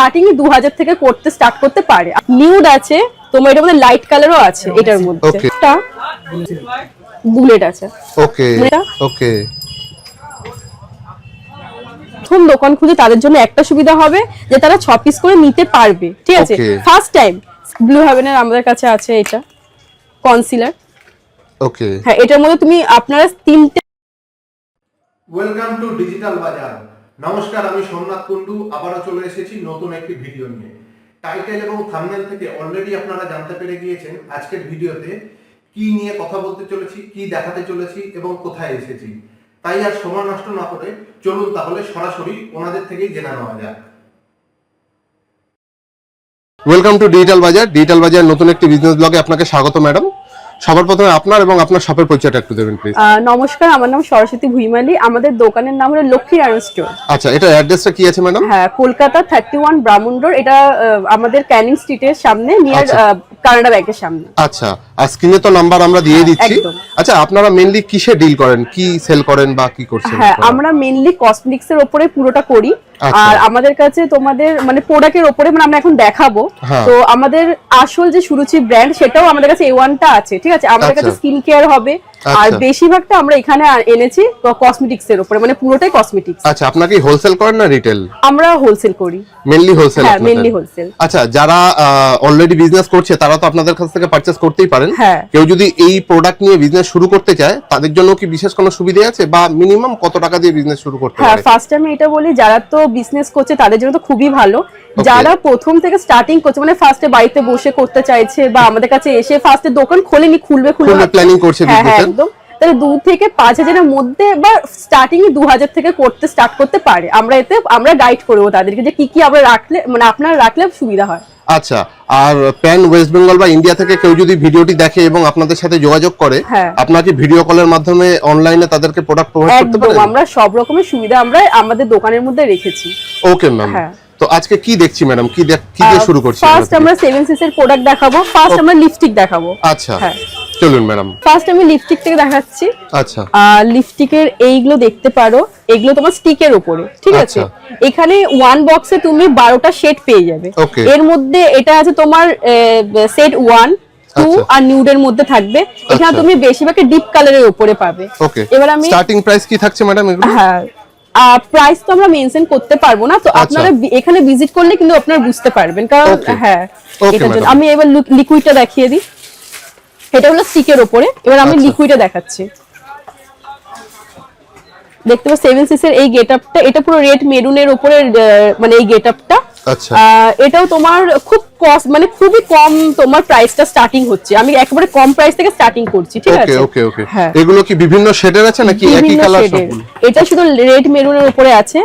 Starting 2000 থেকে করতে start করতে পারে। নিউড আছে, তোমার এটার মধ্যে লাইট কালারও আছে এটার মধ্যে। এটা বুলেট আছে। ওকে ওকে। প্রথম দোকান খুঁজে তাদের জন্য একটা সুবিধা হবে যে তারা 6 পিস করে নিতে পারবে, ঠিক আছে। ফার্স্ট টাইম ব্লু হেভেনের আমাদের কাছে আছে এটা কনসিলার। ওকে, হ্যাঁ, এটার মধ্যে তুমি আপনারা তিনটে। ওয়েলকাম টু ডিজিটাল বাজার। নমস্কার, আমি সোমনাথ কুন্ডু আবারও চলে এসেছি নতুন একটি ভিডিও নিয়ে। টাইটেল এবং থাম্বনেল থেকে অলরেডি আপনারা জানতে পেরে গিয়েছেন আজকের ভিডিওতে কি নিয়ে কথা বলতে চলেছি, কি দেখাতে চলেছি এবং কোথায় এসেছি। তাই আর সময় নষ্ট না করে চলুন তাহলে সরাসরি ওনাদের থেকেই জেনে নেওয়া যাক। ওয়েলকাম টু ডিজিটাল বাজার। ডিজিটাল বাজার নতুন একটি বিজনেস ব্লগে আপনাকে স্বাগত ম্যাডাম। সবার প্রথমে আপনার এবং আপনার শপের পরিচয়টা একটু দেবেন প্লিজ। নমস্কার, আমার নাম সরস্বতী ভুইমালি। আমাদের দোকানের নাম হলো লক্ষ্মী আয়রন স্টোর। আচ্ছা, এটা অ্যাড্রেসটা কি আছে ম্যাডাম? হ্যাঁ, কলকাতা 31 ব্রাহ্মণ রোড। এটা আমাদের ক্যানিং স্ট্রিটের সামনে, নিয়ার কানাডা ব্যাংকের সামনে। আচ্ছা, আর স্ক্রিনে তো নাম্বার আমরা দিয়ে দিচ্ছি। আচ্ছা, আপনারা মেইনলি কিসে ডিল করেন, কি সেল করেন বা কি করছেন? হ্যাঁ, আমরা মেইনলি কসমেটিক্স এর উপরে পুরোটা করি। আর আমাদের কাছে তোমাদের মানে প্রোডাক্টের উপরে মানে আমরা এখন দেখাবো। তো আমাদের আসল যে সুরুচি ব্র্যান্ড সেটাও আমাদের কাছে A1টা আছে, ঠিক আছে। আমাদের কাছে স্কিন কেয়ার হবে আর বেশিরভাগটা আমরা এখানে এনেছি কসমেটিক্স এর উপরে, মানে পুরোটাই কসমেটিক্স। আচ্ছা, আপনারা কি হোলসেল করেন না রিটেল? আমরা হোলসেল করি, মেইনলি হোলসেল। হ্যাঁ, মেইনলি হোলসেল। আচ্ছা, যারা অলরেডি বিজনেস করছে তারা তো আপনাদের কাছ থেকে পারচেজ করতেই পারেন। কেউ যদি এই প্রোডাক্ট নিয়ে বিজনেস শুরু করতে চায় তাদের জন্য কি বিশেষ কোনো সুবিধা আছে বা মিনিমাম কত টাকা দিয়ে বিজনেস শুরু করতে পারে? হ্যাঁ, ফার্স্ট আমি এটা বলি, যারা তো বিজনেস করছে তাদের জন্য তো খুবই ভালো। যারা প্রথম থেকে স্টার্টিং করছে, মানে ফার্স্টে বাড়িতে বসে করতে চাইছে বা আমাদের কাছে এসে ফার্স্টে দোকান খোলেনি, খুলবে প্ল্যানিং করছে বিজনেস, একদম, তাহলে 2 থেকে 5,000 এর মধ্যে বা স্টার্টিং 2000 থেকে করতে স্টার্ট করতে পারে। আমরা গাইড করবো তাদেরকে যে কি কি আমরা রাখলে মানে আপনারা রাখলে সুবিধা হয়। আচ্ছা, আর প্যান ওয়েস্ট বেঙ্গল বা ইন্ডিয়া থেকে কেউ যদি ভিডিওটি দেখে এবং আপনাদের সাথে যোগাযোগ করে, আপনারা কি ভিডিও কলের মাধ্যমে অনলাইনে তাদেরকে প্রোডাক্ট প্রোভাইড করতে পারেন? একদম, আমরা সব রকমের সুবিধা আমরা আমাদের দোকানের মধ্যে রেখেছি। Okay ma'am. তো আজকে কি দেখছি ম্যাডাম, কি দিয়ে শুরু করছি? ফার্স্ট আমরা 7 এর প্রোডাক্ট দেখাবো। ফার্স্ট আমরা লিপস্টিক দেখাবো। আচ্ছা, চলুন ম্যাডাম। ফার্স্ট আমি লিপস্টিক থেকে দেখাচ্ছি। আচ্ছা, লিপস্টিকের এইগুলো দেখতে পারো, এগুলো তোমার স্টিকের উপরে, ঠিক আছে। এখানে ওয়ান বক্সে তুমি 12টা শেড পেয়ে যাবে। এর মধ্যে এটা আছে তোমার সেট 1, 2 আর নিউডের মধ্যে থাকবে। এখানে তুমি বেশিরভাগ ডিপ কালারের উপরে পাবে। এবার আমি স্টার্টিং প্রাইস কি থাকছে ম্যাডাম এগুলো? হ্যাঁ, প্রাইস তো আমরা মেনশন করতে পারবো না, তো আপনারা এখানে ভিজিট করলে কিন্তু আপনারা বুঝতে পারবেন, কারণ হ্যাঁ এটার জন্য। আমি এবার লিকুইডটা দেখিয়ে দিই। এটা হলো স্টিকের উপরে। এবার আমি লিকুইডটা দেখাচ্ছি। দেখতে পাচ্ছ 7 এর এই গেটআপটা, এটা পুরো রেড মেরুনের উপরে মানে এই গেটআপটা। আচ্ছা, এটাও তোমার খুব কস্ট মানে খুবই কম তোমার প্রাইসটা স্টার্টিং হচ্ছে। আমি একেবারে কম প্রাইস থেকে স্টার্টিং করছি, ঠিক আছে। ওকে ওকে। এগুলো কি বিভিন্ন শেডের আছে নাকি একই কালার সব? এটা শুধু রেড মেরুনের উপরে আছে।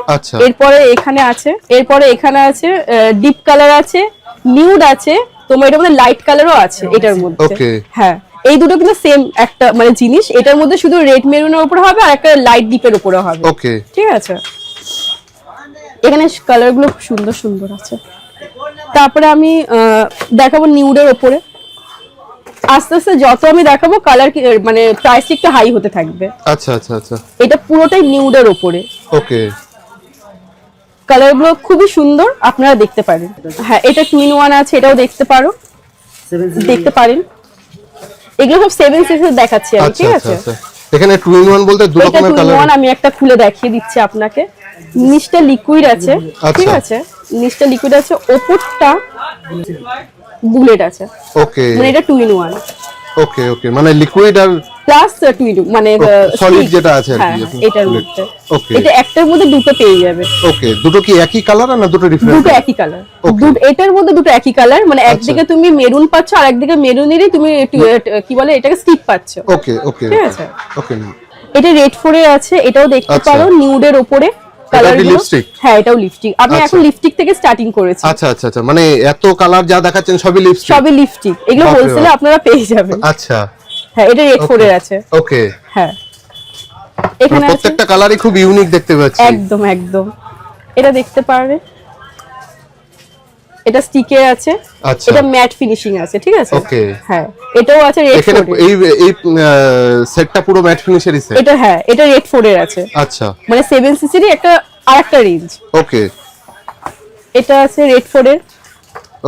এরপরে এখানে আছে, এরপরে এখানে আছে ডিপ কালার আছে, নিউড আছে, তোমার এটার মধ্যে লাইট কালারও আছে এটার মধ্যে। হ্যাঁ, এই দুটো কিন্তু সেম একটা মানে জিনিস। এটার মধ্যে শুধু রেড মেরুনের উপরে হবে আর একটা লাইট ডিপের উপরে হবে। ওকে, ঠিক আছে। এখানে কালারগুলো খুব সুন্দর সুন্দর আছে। তারপরে আমি দেখাবো নিউডের উপরে। আস্তে আস্তে যত আমি দেখাবো কালার মানে প্রাইস একটু হাই হতে থাকবে। আচ্ছা আচ্ছা আচ্ছা। এটা পুরোটাই নিউডের উপরে। ওকে, কালারগুলো খুবই সুন্দর, আপনারা দেখতে পারেন। হ্যাঁ, এটা 2-in-1 আছে, এটাও দেখতে পারেন। এগুলো সব 7 দেখাচ্ছি আমি, ঠিক আছে। এখানে 2-in-1 বলতে দুটো রকমের কালার। আমি একটা খুলে দেখিয়ে দিচ্ছি আপনাকে। নিচটা লিকুইড আছে, ঠিক আছে। নিচটা লিকুইড আছে, ওপরটা বুলেট আছে। ওকে, মানে এটা 2-in-1। ওকে ওকে, মানে লিকুইড আর প্লাস 2-in-2 মানে সলিড যেটা আছে আর কি। এটার মধ্যে ওকে, এটা একটার মধ্যে দুটো পেয়ে যাবে। ওকে, দুটো কি একই কালার না দুটো ডিফারেন্ট? দুটো একই কালার। এটার মধ্যে দুটো একই কালার, মানে একদিকে তুমি মেরুন পাচ্ছ আর একদিকে মেরুনেরই তুমি কি বলে এটাকে স্টিক পাচ্ছ। ওকে ওকে, ঠিক আছে। ওকে, এটা রেড 4 আছে, এটাও দেখতে পারো নিউডের উপরে। হ্যাঁ, এটাও লিপস্টিক। আমি এখন লিপস্টিক থেকে স্টার্টিং করেছি। আচ্ছা আচ্ছা আচ্ছা, মানে এত কালার যা দেখাচ্ছেন সবই লিপস্টিক। এগুলো হোলসেলে আপনারা পেয়ে যাবেন। আচ্ছা, হ্যাঁ, এটা রেড 4 আছে। ওকে, হ্যাঁ, এখানে প্রত্যেকটা কালারই খুব ইউনিক দেখতে পাচ্ছি। একদম একদম। এটা দেখতে পারবে, এটা স্টিকে আছে। এটা ম্যাট ফিনিশিং আছে, ঠিক আছে। ওকে, হ্যাঁ, এটাও আছে রেড 4 এর। এই সেটটা পুরো ম্যাট ফিনিশেরই সেট। এটা হ্যাঁ, এটা রেড 4 এর আছে। আচ্ছা, মানে 7cc এর একটা আরেকটা রেঞ্জ। ওকে, এটা আছে রেড 4 এর।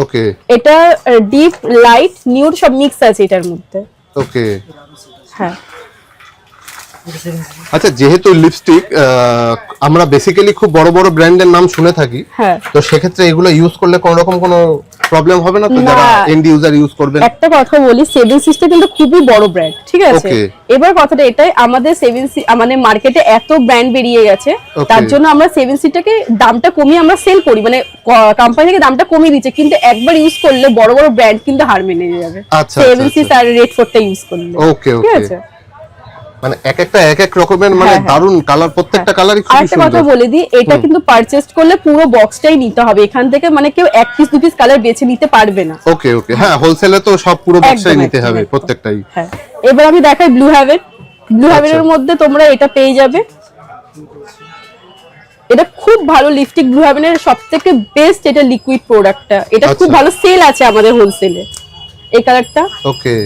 ওকে, এটা ডিপ লাইট নিউড সব মিক্স আছে এটার মধ্যে। ওকে, হ্যাঁ। আচ্ছা, যেহেতু লিপস্টিক আমরা বেসিক্যালি খুব বড় বড় ব্র্যান্ডের নাম শুনে থাকি, হ্যাঁ, তো সেক্ষেত্রে এগুলো ইউজ করলে কোনো রকম কোনো প্রবলেম হবে না তো যারা এন্ড ইউজার ইউজ করবেন? একটা কথা বলি, 7C কিন্তু খুবই বড় ব্র্যান্ড, ঠিক আছে? এবার কথাটা এটাই, আমাদের 7C মানে মার্কেটে এত ব্র্যান্ড বেরিয়ে গেছে, তার জন্য আমরা 7Cটাকে দামটা কমিয়ে আমরা সেল করি, মানে কোম্পানি থেকে দামটা কমিয়ে দিচ্ছে, কিন্তু একবার ইউজ করলে বড় বড় ব্র্যান্ড কিন্তু হার মেনে যাবে 7C আর রেড 4টা ইউজ করলে। ওকে, ওকে, ঠিক আছে। মানে এক এক রকমের মানে দারুন কালার, প্রত্যেকটা কালারই খুব সুন্দর। আরেকটা কথা বলে দিই, এটা কিন্তু পারচেজ করলে পুরো বক্সটাই নিতে হবে, এখান থেকে মানে কেউ এক পিস দু পিস কালার বেছে নিতে পারবে না। ওকে, ওকে, হ্যাঁ, হোলসেলে তো সব পুরো বক্সটাই নিতে হবে প্রত্যেকটাই। হ্যাঁ, এবার আমি দেখাই ব্লু হেভেন। ব্লু হেভেনের মধ্যে তোমরা এটা পেয়ে যাবে, এটা খুব ভালো লিপস্টিক, ব্লু হেভেনের সবথেকে বেস্ট এটা লিকুইড প্রোডাক্টটা, এটা খুব ভালো সেল আছে আমাদের হোলসেলে। এই কালারটা ওকে,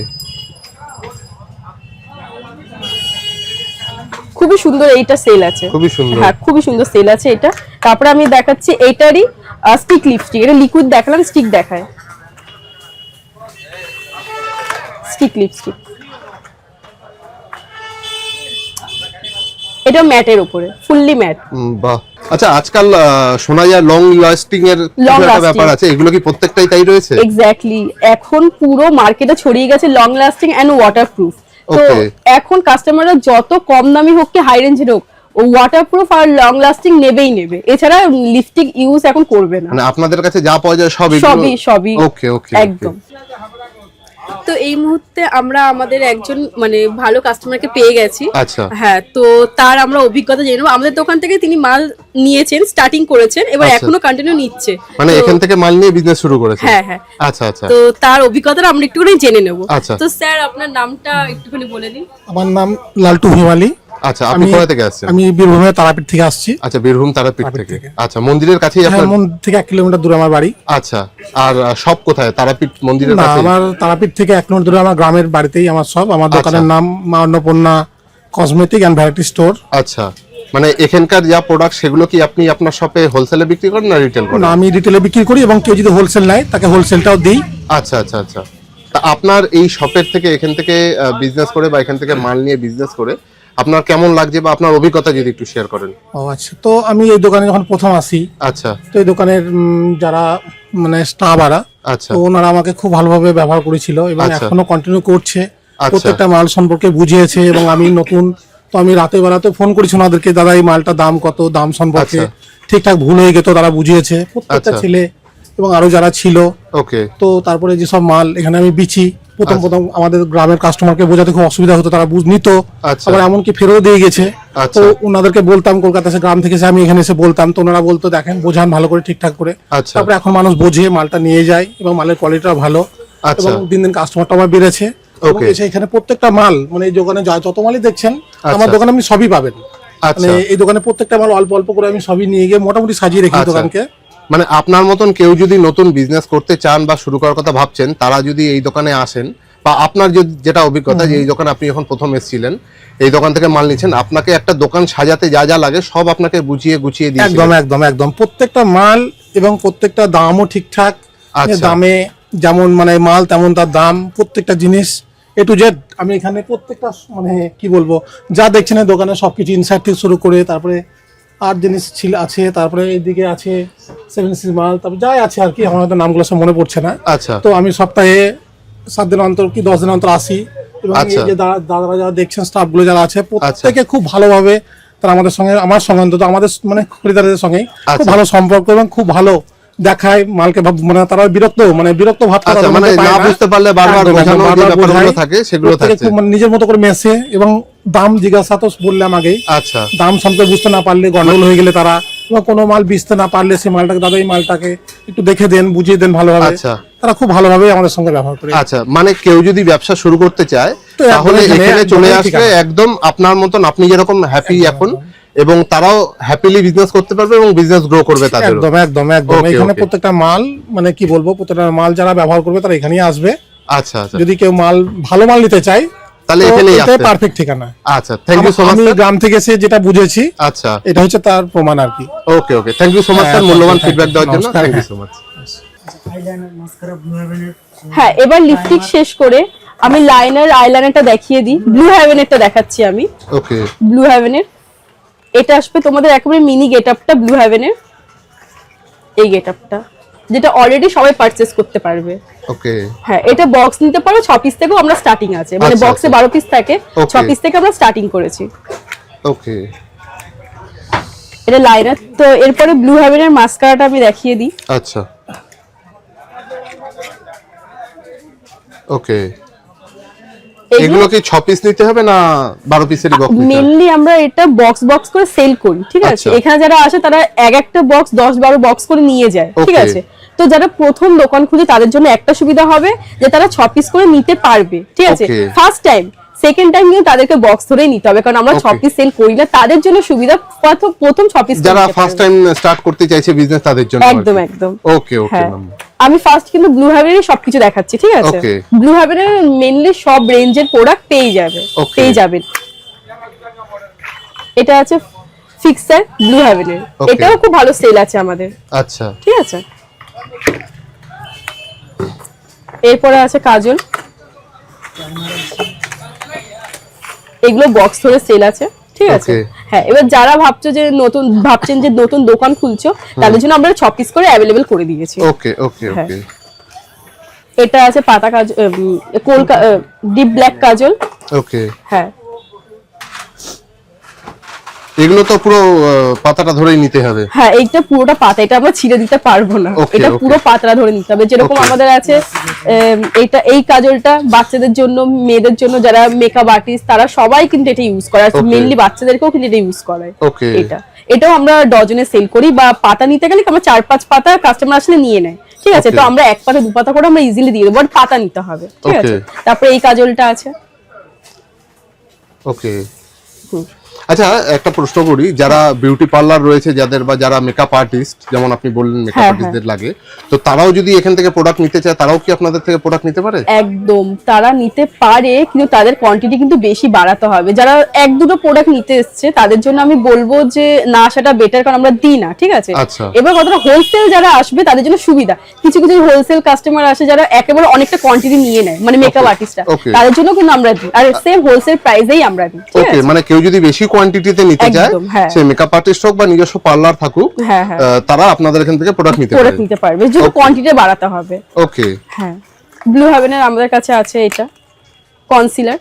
খুবই সুন্দর, এইটা সেল আছে, খুবই সুন্দর, হ্যাঁ খুবই সুন্দর সেল আছে এটা। তারপরে আমি দেখাচ্ছি এইটারই স্টিক লিপস্টিক, এটা লিকুইড দেখালাম, স্টিক দেখায়, স্টিক লিপস্টিক, এটা ম্যাটের উপরে, ফুললি ম্যাট। বাহ, আচ্ছা, আজকাল শোনা যায় লং লাস্টিং এর একটা ব্যাপার আছে, এগুলো কি প্রত্যেকটাই তাই রয়েছে? এক্স্যাক্টলি, এখন পুরো মার্কেটে ছড়িয়ে গেছে লং লাস্টিং এন্ড ওয়াটারপ্রুফ। তো এখন কাস্টমাররা যত কম দামি হোক কি হাই রেঞ্জের হোক, ওয়াটারপ্রুফ আর লং লাস্টিং নেবেই নেবে, এছাড়া লিপস্টিক ইউজ এখন করবে না। মানে আপনাদের কাছে যা পাওয়া যায় সবই ওকে, ওকে, একদম। তো এই মুহূর্তে আমরা আমাদের একজন মানে ভালো কাস্টমারকে পেয়ে গেছি। আচ্ছা, হ্যাঁ, তো তার আমরা অভিজ্ঞতা জেনে নেব। আমাদের দোকান থেকে তিনি মাল নিয়েছেন, স্টার্টিং করেছেন, এবার এখনো কন্টিনিউ নিচ্ছে, মানে এখান থেকে মাল নিয়ে বিজনেস শুরু করেছেন? হ্যাঁ, হ্যাঁ। আচ্ছা, আচ্ছা, তো তার অভিজ্ঞতাটা আমরা একটুখানি জেনে নেব। আচ্ছা, তো স্যার আপনার নামটা একটুখানি বলে দিন। আমার নাম লালটু হিমালি। আচ্ছা, আপনি কোথা থেকে আসছেন? আমি বীরভূমের তারাপীঠ থেকে আসছি। আচ্ছা, বীরভূম তারাপীঠ থেকে। আচ্ছা, মন্দিরের কাছেই আপনার? মন্দির থেকে 1 কিলোমিটার দূরে আমার বাড়ি। আচ্ছা, আর সব কোথায়? তারাপীঠ মন্দিরের না, কাছে? আমার তারাপীঠ থেকে 1 কিলোমিটার দূরে আমার গ্রামের বাড়িতেই আমার সব। আমার দোকানের নাম Maa Annapurna cosmetic and variety store. আচ্ছা, মানে এখানকার যা প্রোডাক্ট সেগুলো কি আপনি আপনার শপে হোলসেলে বিক্রি করেন না রিটেল করেন? না, আমি রিটেলে বিক্রি করি এবং কেউ যদি হোলসেল নেয় তাকে হোলসেলটাও দিই। আচ্ছা, আচ্ছা, আচ্ছা। তা আপনার এই শপের থেকে এখান থেকে বিজনেস করে বা এখান থেকে মাল নিয়ে বিজনেস করে আপনার কেমন লাগছে বা আপনার অভিজ্ঞতা যদি একটু শেয়ার করেন? ও আচ্ছা, তো আমি এই দোকানে যখন প্রথম আসি, আচ্ছা, তো এই দোকানের যারা মানে স্টাফরা, আচ্ছা, তো ওনারা আমাকে খুব ভালোভাবে ব্যবহার করেছিল এবং এখনো কন্টিনিউ করছে। প্রত্যেকটা মাল সম্পর্কে বুঝিয়েছে এবং আমি নতুন, তো আমি রাতে বেলাতে ফোন করেছি ওনাদেরকে, দাদা এই মালটা দাম কত, দাম সম্পর্কে ঠিকঠাক ভুল হয়ে গেত তারা বুঝিয়েছে, প্রত্যেকটা ছেলে এবং আরো যারা ছিল। ওকে, তো তারপরে যে সব মাল এখানে আমি বিচি, প্রথম আমাদের গ্রামের কাস্টমারকে বোঝাতে খুব অসুবিধা হতো, তারা নিত, আবার এমনকি ফেরত দিয়ে গেছে। তো ওনাদেরকে বলতাম, কলকাতা এসে গ্রাম থেকে এসে আমি এখানে এসে বলতাম, তো ওনারা বলতো দেখেন বোঝান ভালো করে ঠিকঠাক করে। তারপরে এখন মানুষ বোঝে, মালটা নিয়ে যায় এবং মালের কোয়ালিটিটা ভালো এবং দিন দিন কাস্টমারটা আমার বেড়েছে। এখানে প্রত্যেকটা মাল মানে এই দোকানে যত মালই দেখছেন আমার দোকানে আপনি সবই পাবেন। মানে এই দোকানে প্রত্যেকটা মাল অল্প অল্প করে আমি সবই নিয়ে গিয়ে মোটামুটি সাজিয়ে রেখেছি দোকানকে। মানে আপনার মতন কেউ যদি নতুন বিজনেস করতে চান বা শুরু করার কথা ভাবছেন, তারা যদি এই দোকানে আসেন বা আপনার যেটা অভিজ্ঞতা যে এই দোকানে আপনি যখন প্রথম এসেছিলেন, এই দোকান থেকে মাল নিচ্ছেন, আপনাকে একটা দোকান সাজাতে যা যা লাগে সব আপনাকে গুছিয়ে দিয়ে একদম একদম একদম প্রত্যেকটা মাল এবং প্রত্যেকটা দামও ঠিকঠাক দামে, যেমন মানে মাল তেমন তার দাম, প্রত্যেকটা জিনিস এ টু জেড আমি এখানে প্রত্যেকটা মানে কি বলবো যা দেখছেন এই দোকানে সবকিছু ইনসাইড থেকে শুরু করে তারপরে আর জিনিস ছিল আছে, তারপরে এইদিকে আছে 7C মাল, তারপর যাই আছে আর কি, আমার হয়তো নামগুলো সব মনে পড়ছে না। আচ্ছা, তো আমি সপ্তাহে 7 দিন অন্তর কি 10 দিন অন্তর আসি এবং এই যে দাদারা যারা দেখছেন স্টাফগুলো যারা আছে প্রত্যেকে খুব ভালোভাবে তারা আমাদের সঙ্গে, আমার সঙ্গে অন্তত আমাদের মানে খরিদারদের সঙ্গে খুব ভালো সম্পর্ক এবং খুব ভালো দেখায় মালকে, মানে তারা বিরক্ত ভাব মানে না বুঝতে পারলে বারবার বোঝানোর যে ব্যাপারগুলো থাকে সেগুলো থাকে, খুব নিজের মতো করে মেশে এবং দাম জিজ্ঞাসা তো বললাম আগেই। আচ্ছা, দাম সম্পর্কে বুঝতে না পারলে গন্ডগোল হয়ে গেলে তারা, বা কোনো মাল বেচতে না পারলে সেই মালটাকে দাদা এই মালটাকে একটু দেখে দেন, বুঝিয়ে দেন ভালোভাবে। আচ্ছা, তারা খুব ভালোভাবে আমাদের সঙ্গে ব্যবহার করে। আচ্ছা, মানে কেউ যদি ব্যবসা শুরু করতে চায় তাহলে এখানে চলে আসলে একদম আপনার মতন, আপনি যেরকম হ্যাপি এখন, এবং তারাও হ্যাপিলি বিজনেস করতে পারবে এবং বিজনেস গ্রো করবে তাদের। একদম একদম একদম এখানে প্রত্যেকটা মাল মানে কি বলবো, প্রত্যেকটা মাল যারা ব্যবহার করবে তারা এখানেই আসবে। আচ্ছা, আচ্ছা, যদি কেউ ভালো মাল নিতে চায় তাহলে এখানেই এটাই আসতে পারফেক্ট ঠিকানা। আচ্ছা, থ্যাংক ইউ সো মাচ আমি গ্রাম থেকে এসে যেটা বুঝেছি, আচ্ছা, এটা হচ্ছে তার প্রমাণ আর কি। Okay okay, thank you so much sir, মূল্যবান ফিডব্যাক দেওয়ার জন্য, নমস্কার। Thank you so much. হ্যাঁ, এবার লিপস্টিক শেষ করে আমি লাইনার আইলাইনারটা দেখিয়ে দিই। ব্লু হেভেনেরটা দেখাচ্ছি আমি। ওকে, ব্লু হেভেনের এটা আসবে তোমাদের একেবারে মিনি গেটআপটা, ব্লু হেভেনের এই গেটআপটা, যেটা অলরেডি সবাই পারচেজ করতে পারবে। ওকে, হ্যাঁ, এটা বক্স নিতে পারো, 6 পিস থেকেও আমরা স্টার্টিং আছে, মানে আচ্ছা, বক্সে আচ্ছা। 12 পিস থাকে, Okay. 6 পিস থেকে আমরা স্টার্টিং করেছি। ওকে, এটা লাইনার। তো এরপরে ব্লু হেভেনের মাস্কারাটা আমি দেখিয়ে দিই। আচ্ছা, ওকে, এগুলো কি 6 পিস নিতে হবে না 12 পিসেরই বক্স নিতে হবে? মেইনলি আমরা এটা বক্স বক্স করে সেল করি, ঠিক আছে? আচ্ছা। এখানে যারা আসে তারা এক একটা বক্স 10-12 বক্স করে নিয়ে যায়, ঠিক Okay. আছে? তো যারা প্রথম দোকান খুলে তাদের জন্য একটা সুবিধা হবে যে তারা 6 পিস করে নিতে পারবে, ঠিক আছে? Okay. First time, second time কিন্তু তাদেরকে বক্স ধরেই নিতে হবে, কারণ আমরা 6 Okay. পিস সেল করি না। তাদের জন্য সুবিধা প্রথম 6 পিস যারা ফার্স্ট টাইম স্টার্ট করতে চাইছে বিজনেস তাদের জন্য। একদম একদম। ওকে ওকে হ্যাঁ, ম্যাম, আমি ফার্স্ট কিন্তু ব্লু হেভেনের সবকিছু দেখাচ্ছি, ঠিক আছে? Okay. ব্লু হেভেনের মেইনলি সব রেঞ্জের প্রোডাক্ট Okay. পেয়ে যাবেন। এটা আছে ফিক্সার ব্লু হেভেনের, Okay. এটাও খুব ভালো সেল আছে আমাদের, আচ্ছা, ঠিক আছে? এরপরে আছে কাজল, এগুলো বক্স ধরে সেল আছে, ঠিক আছে? Okay. হ্যাঁ, এবার যারা ভাবছেন যে নতুন দোকান খুলছো, তাদের জন্য আমরা 6 পিস করে অ্যাভেলেবেল করে দিয়েছি। ওকে ওকে হ্যাঁ। ওকে, এটা আছে পাতা কাজল, ডিপ ব্ল্যাক কাজল। ওকে, হ্যাঁ, এগুলো তো পুরো পাতাটা ধরেই নিতে হবে। হ্যাঁ, এইটা পুরোটা পাতা, এটা আমরা ছিঁড়ে দিতে পারবো না, Okay, এটা okay. পুরো পাতলা ধরে নিতে হবে। যেরকম Okay. আমাদের আছে এই কাজলটা বাচ্চাদের জন্য, মেয়েদের জন্য, যারা মেকআপ আর্টিস্ট তারা সবাই কিন্তু এটা ইউজ করে, আর Okay. মেইনলি বাচ্চাদেরকেও কিন্তু এটা ইউজ করায়। Okay. এটাও আমরা ডজনে সেল করি, বা পাতা নিতে গেলে আমরা 4-5 পাতা কাস্টমার আসলে নিয়ে নেয়, ঠিক আছে? Okay. তো আমরা 1 পাতা 2 পাতা করে আমরা ইজিলি দিয়ে দেবো, বাট পাতা নিতে হবে, ঠিক আছে? Okay. তারপরে এই কাজলটা আছে। ওকে, আচ্ছা একটা প্রশ্ন করি, যারা বিউটি পার্লার রয়েছে যাদের, বা যারা মেকআপ আর্টিস্ট, যেমন আপনি বললেন মেকআপ হ্যাঁ, আর্টিস্টদের লাগে, তো তারাও যদি এখান থেকে প্রোডাক্ট নিতে চায়, তারাও কি আপনাদের থেকে প্রোডাক্ট নিতে পারে? একদম, তারা নিতে পারে, কিন্তু তাদের কোয়ান্টিটি কিন্তু বেশি বাড়াতে হবে। যারা 1-2টো প্রোডাক্ট নিতে এসছে তাদের জন্য আমি বলবো যে না আসাটা বেটার, কারণ আমরা দিই না, ঠিক আছে? আচ্ছা। এবার কথাটা হোলসেল যারা আসবে তাদের জন্য সুবিধা, কিছু কিছু হোলসেল কাস্টমার আসে যারা একেবারে অনেকটা কোয়ান্টিটি নিয়ে নেয়, মানে মেকআপ Okay, আর্টিস্টরা, okay. তাদের জন্য কিন্তু আমরা দিই, আর সেম হোলসেল প্রাইসেই আমরা দিই, ঠিক ওকে, আছে? মানে কেউ যদি বেশি কোয়ান্টিটিতে নিতে চায়, একদম, হ্যাঁ। সে মেকআপ আর্টিস্ট হোক বা নিজস্ব পার্লার থাকুক, হ্যাঁ, হ্যাঁ। তারা আপনাদের এখান থেকে প্রোডাক্ট নিতে পারে। প্রোডাক্ট নিতে পারবে, যদি Okay. কোয়ান্টিটি বাড়াতে হবে। ওকে হ্যাঁ, ব্লু হেভেনের আমাদের কাছে আছে এটা কনসিলার।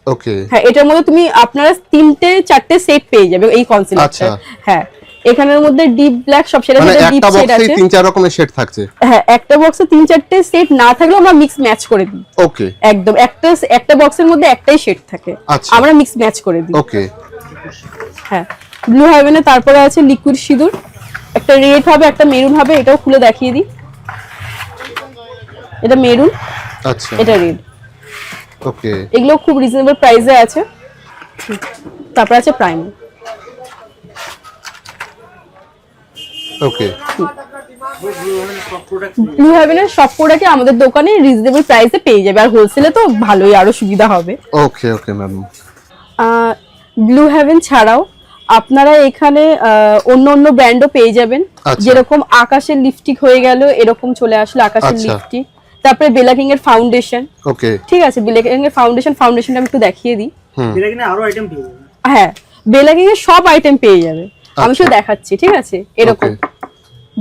ওকে, হ্যাঁ, এটার মধ্যে তুমি আপনারা 3-4টে সেট পেয়ে যাবে এই কনসিলারটা। আচ্ছা। হ্যাঁ, এখানের মধ্যে ডিপ ব্ল্যাক সব সেটা মানে ডিপ একটা শেড বক্সে আছে। 3-4 রকমের শেড থাকছে। হ্যাঁ, একটা বক্সে 3-4টে সেট না থাকলেও আমরা মিক্স ম্যাচ করে দিই। ওকে একদম, একটা বক্সের মধ্যে একটাই শেড থাকে, আচ্ছা। আমরা মিক্স ম্যাচ করে দিই। ওকে, হ্যাঁ, ব্লু হেভেনে তারপরে আছে লিকুইড সিঁদুর, একটা রেড হবে, একটা মেরুন হবে, এটাও খুলে দেখিয়ে দিই। এটা মেরুন, আচ্ছা, এটা রেড। ওকে, এগুলো খুব রিজনেবল প্রাইসে আছে। তারপর আছে প্রাইমার। ওকে, ব্লু হেভেনের সব প্রোডাক্টই আমাদের দোকানে রিজনেবল প্রাইসে পেয়ে যাবে, আর হোলসেলে তো ভালোই আরো সুবিধা হবে। ওকে, ওকে ম্যাম। ব্লু হেভেন ছাড়াও আপনারা এখানে অন্য ব্র্যান্ডও পেয়ে যাবেন, আচ্ছা। যেরকম আকাশের লিপস্টিক হয়ে গেল, এরকম চলে আসলো আকাশের আচ্ছা। লিপস্টিক। তারপরে বেলা কিং এর ফাউন্ডেশন, ওকে, ঠিক আছে? বেলা কিং এর ফাউন্ডেশনটা আমি একটু দেখিয়ে দিই। এখানে আরো আইটেম পেয়ে যাবেন। হ্যাঁ, বেলা কিং এর সব আইটেম পেয়ে যাবে, আমি শুধু দেখাচ্ছি, ঠিক আছে? এরকম ওকে,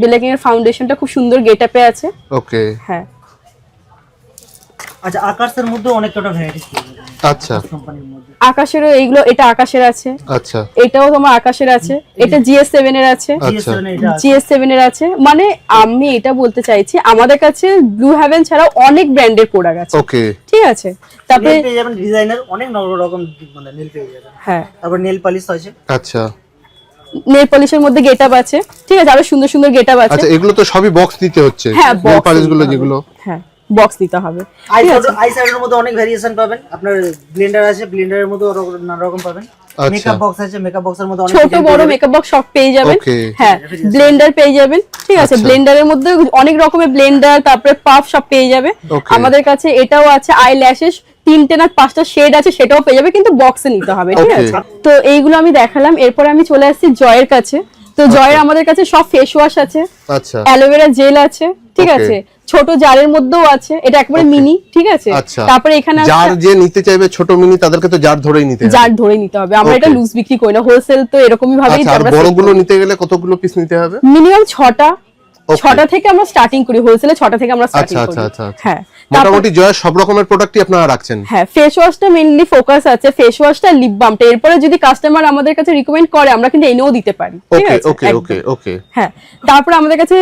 বেলা কিং এর ফাউন্ডেশনটা খুব সুন্দর গেটআপে আছে। ওকে, হ্যাঁ, আচ্ছা, আকাশের মধ্যে অনেক কটা ভ্যারাইটিস পেয়ে যাবেন আচ্ছা, কোম্পানির মধ্যে। আকাশেরও এইগুলো, এটা আকাশের আছে, আচ্ছা, এটাও তোমার আকাশের আছে, এটা GS7 এর আছে, আচ্ছা, GS7 এটা আছে। GS7 এর আছে। মানে আমি এটা বলতে চাইছি আমাদের কাছে ব্লু হেভেন ছাড়াও অনেক ব্র্যান্ডের প্রোডাক্ট আছে, ওকে, ঠিক আছে? তারপরে নেল পেয়ে যাবেন, ডিজাইনার অনেক রকম, মানে নেল পেয়ে যাবেন। হ্যাঁ, তারপর নেল পলিশ আছে। আচ্ছা, নেল পলিশের মধ্যে গেটআপ আছে, ঠিক আছে? আরো সুন্দর সুন্দর গেটআপ আছে। আচ্ছা, এগুলো তো সবই বক্স দিতে হচ্ছে, হ্যাঁ, নেল box পালিশ গুলো দিতে হবে। যেগুলো। হ্যাঁ, বক্স দিতে হবে, ঠিক আছে? আই শ্যাডোর মধ্যে অনেক ভেরিয়েশন পাবেন। আপনার ব্লেন্ডার আছে, ব্লেন্ডারের মধ্যে নানা রকম পাবেন। আচ্ছা। মেকআপ বক্স আছে, মেকআপ বক্সের মধ্যে অনেক ছোট design বড় পেয়ে যাবেন। মেকআপ বক্স সব পেয়ে যাবেন। Okay. হ্যাঁ, ব্লেন্ডার পেয়ে যাবেন, ঠিক আছে? আচ্ছা। ব্লেন্ডারের মধ্যে অনেক রকমের ব্লেন্ডার, তারপরে পাফ সব পেয়ে যাবে। Okay. আমাদের কাছে এটাও আছে, আই ল্যাশেস 3টে না 5টা শেড আছে সেটাও পেয়ে যাবে, কিন্তু বক্সে নিতে হবে, ঠিক Okay. আছে। তো এইগুলো আমি দেখালাম, এরপরে আমি চলে আসছি জয়ের কাছে। তো জয়ের আমাদের কাছে সব ফেস ওয়াশ আছে, আচ্ছা অ্যালোভেরা জেল আছে, ঠিক Okay. আছে, ছোট জারের মধ্যেও আছে, এটা একবারে Okay. মিনি, ঠিক আছে। আচ্ছা তারপরে এখানে যার যে নিতে চাইবে ছোট মিনি তাদেরকে তো জার ধরেই নিতে হবে। জার ধরে নিতে হবে, আমরা এটা Okay. লুজ বিক্রি করি না, হোলসেল তো এরকমই ভাবেই আচ্ছা, আর আমরা বড়গুলো নিতে গেলে কতগুলো পিস নিতে হবে? মিনিমাম 6টা Okay. 6টা থেকে আমরা স্টার্টিং করি, হোলসেলে 6টা থেকে আমরা স্টার্টিং আচ্ছা করি। আচ্ছা আচ্ছা হ্যাঁ, মোটামুটি জয়ের সব রকমের প্রোডাক্টই আপনারা রাখছেন। হ্যাঁ, ফেস ওয়াশটা মেইনলি ফোকাস আছে, ফেস ওয়াশটা, লিপ বামটা। এরপরে যদি কাস্টমার আমাদের কাছে রিকমেন্ড করে আমরা কিন্তু এনেও দিতে পারি, ঠিক ওকে আছে। ওকে একদম। ওকে ওকে হ্যাঁ, তারপরে আমাদের কাছে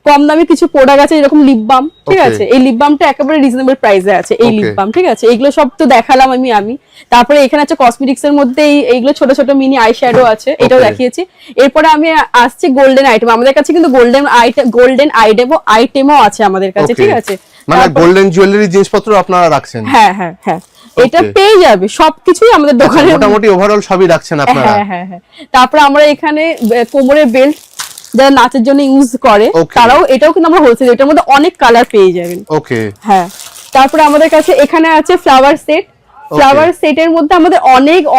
কম দামি কিছু প্রোডাক্ট আছে, এরকম লিপ বাম, ঠিক Okay. আছে। এই লিপ বামটা একেবারে রিজনেবল প্রাইসে আছে, এই লিপ Okay. বাম, ঠিক আছে। এগুলো সব তো দেখালাম আমি। তারপরে এখানে আছে কসমেটিক্স এর মধ্যে এইগুলো ছোট ছোট মিনি আই শ্যাডো আছে, এটাও Okay. দেখিয়েছি। এরপরে আমি আসছি গোল্ডেন আইটেম। আমাদের কাছে কিন্তু গোল্ডেন আইটেমও আছে আমাদের কাছে, Okay. ঠিক আছে। মানে তারপর- গোল্ডেন জুয়েলারি জিনিসপত্র আপনারা রাখছেন? হ্যাঁ হ্যাঁ হ্যাঁ, এটা Okay. পেয়ে যাবে, সবকিছুই আমাদের দোকানে। মোটামুটি ওভারঅল সবই রাখছেন আপনারা? হ্যাঁ হ্যাঁ হ্যাঁ। তারপরে আমরা এখানে কোমরের বেল্ট যারা নাচের জন্য ইউজ করে Okay. তারাও, এটাও কিন্তু আমরা হোলসেল, এটার মধ্যে অনেক কালার পেয়ে যাবেন। ওকে হ্যাঁ, তারপরে আমাদের কাছে এখানে আছে ফ্লাওয়ার সেট। ফ্লাওয়ার সেটের মধ্যে আমাদের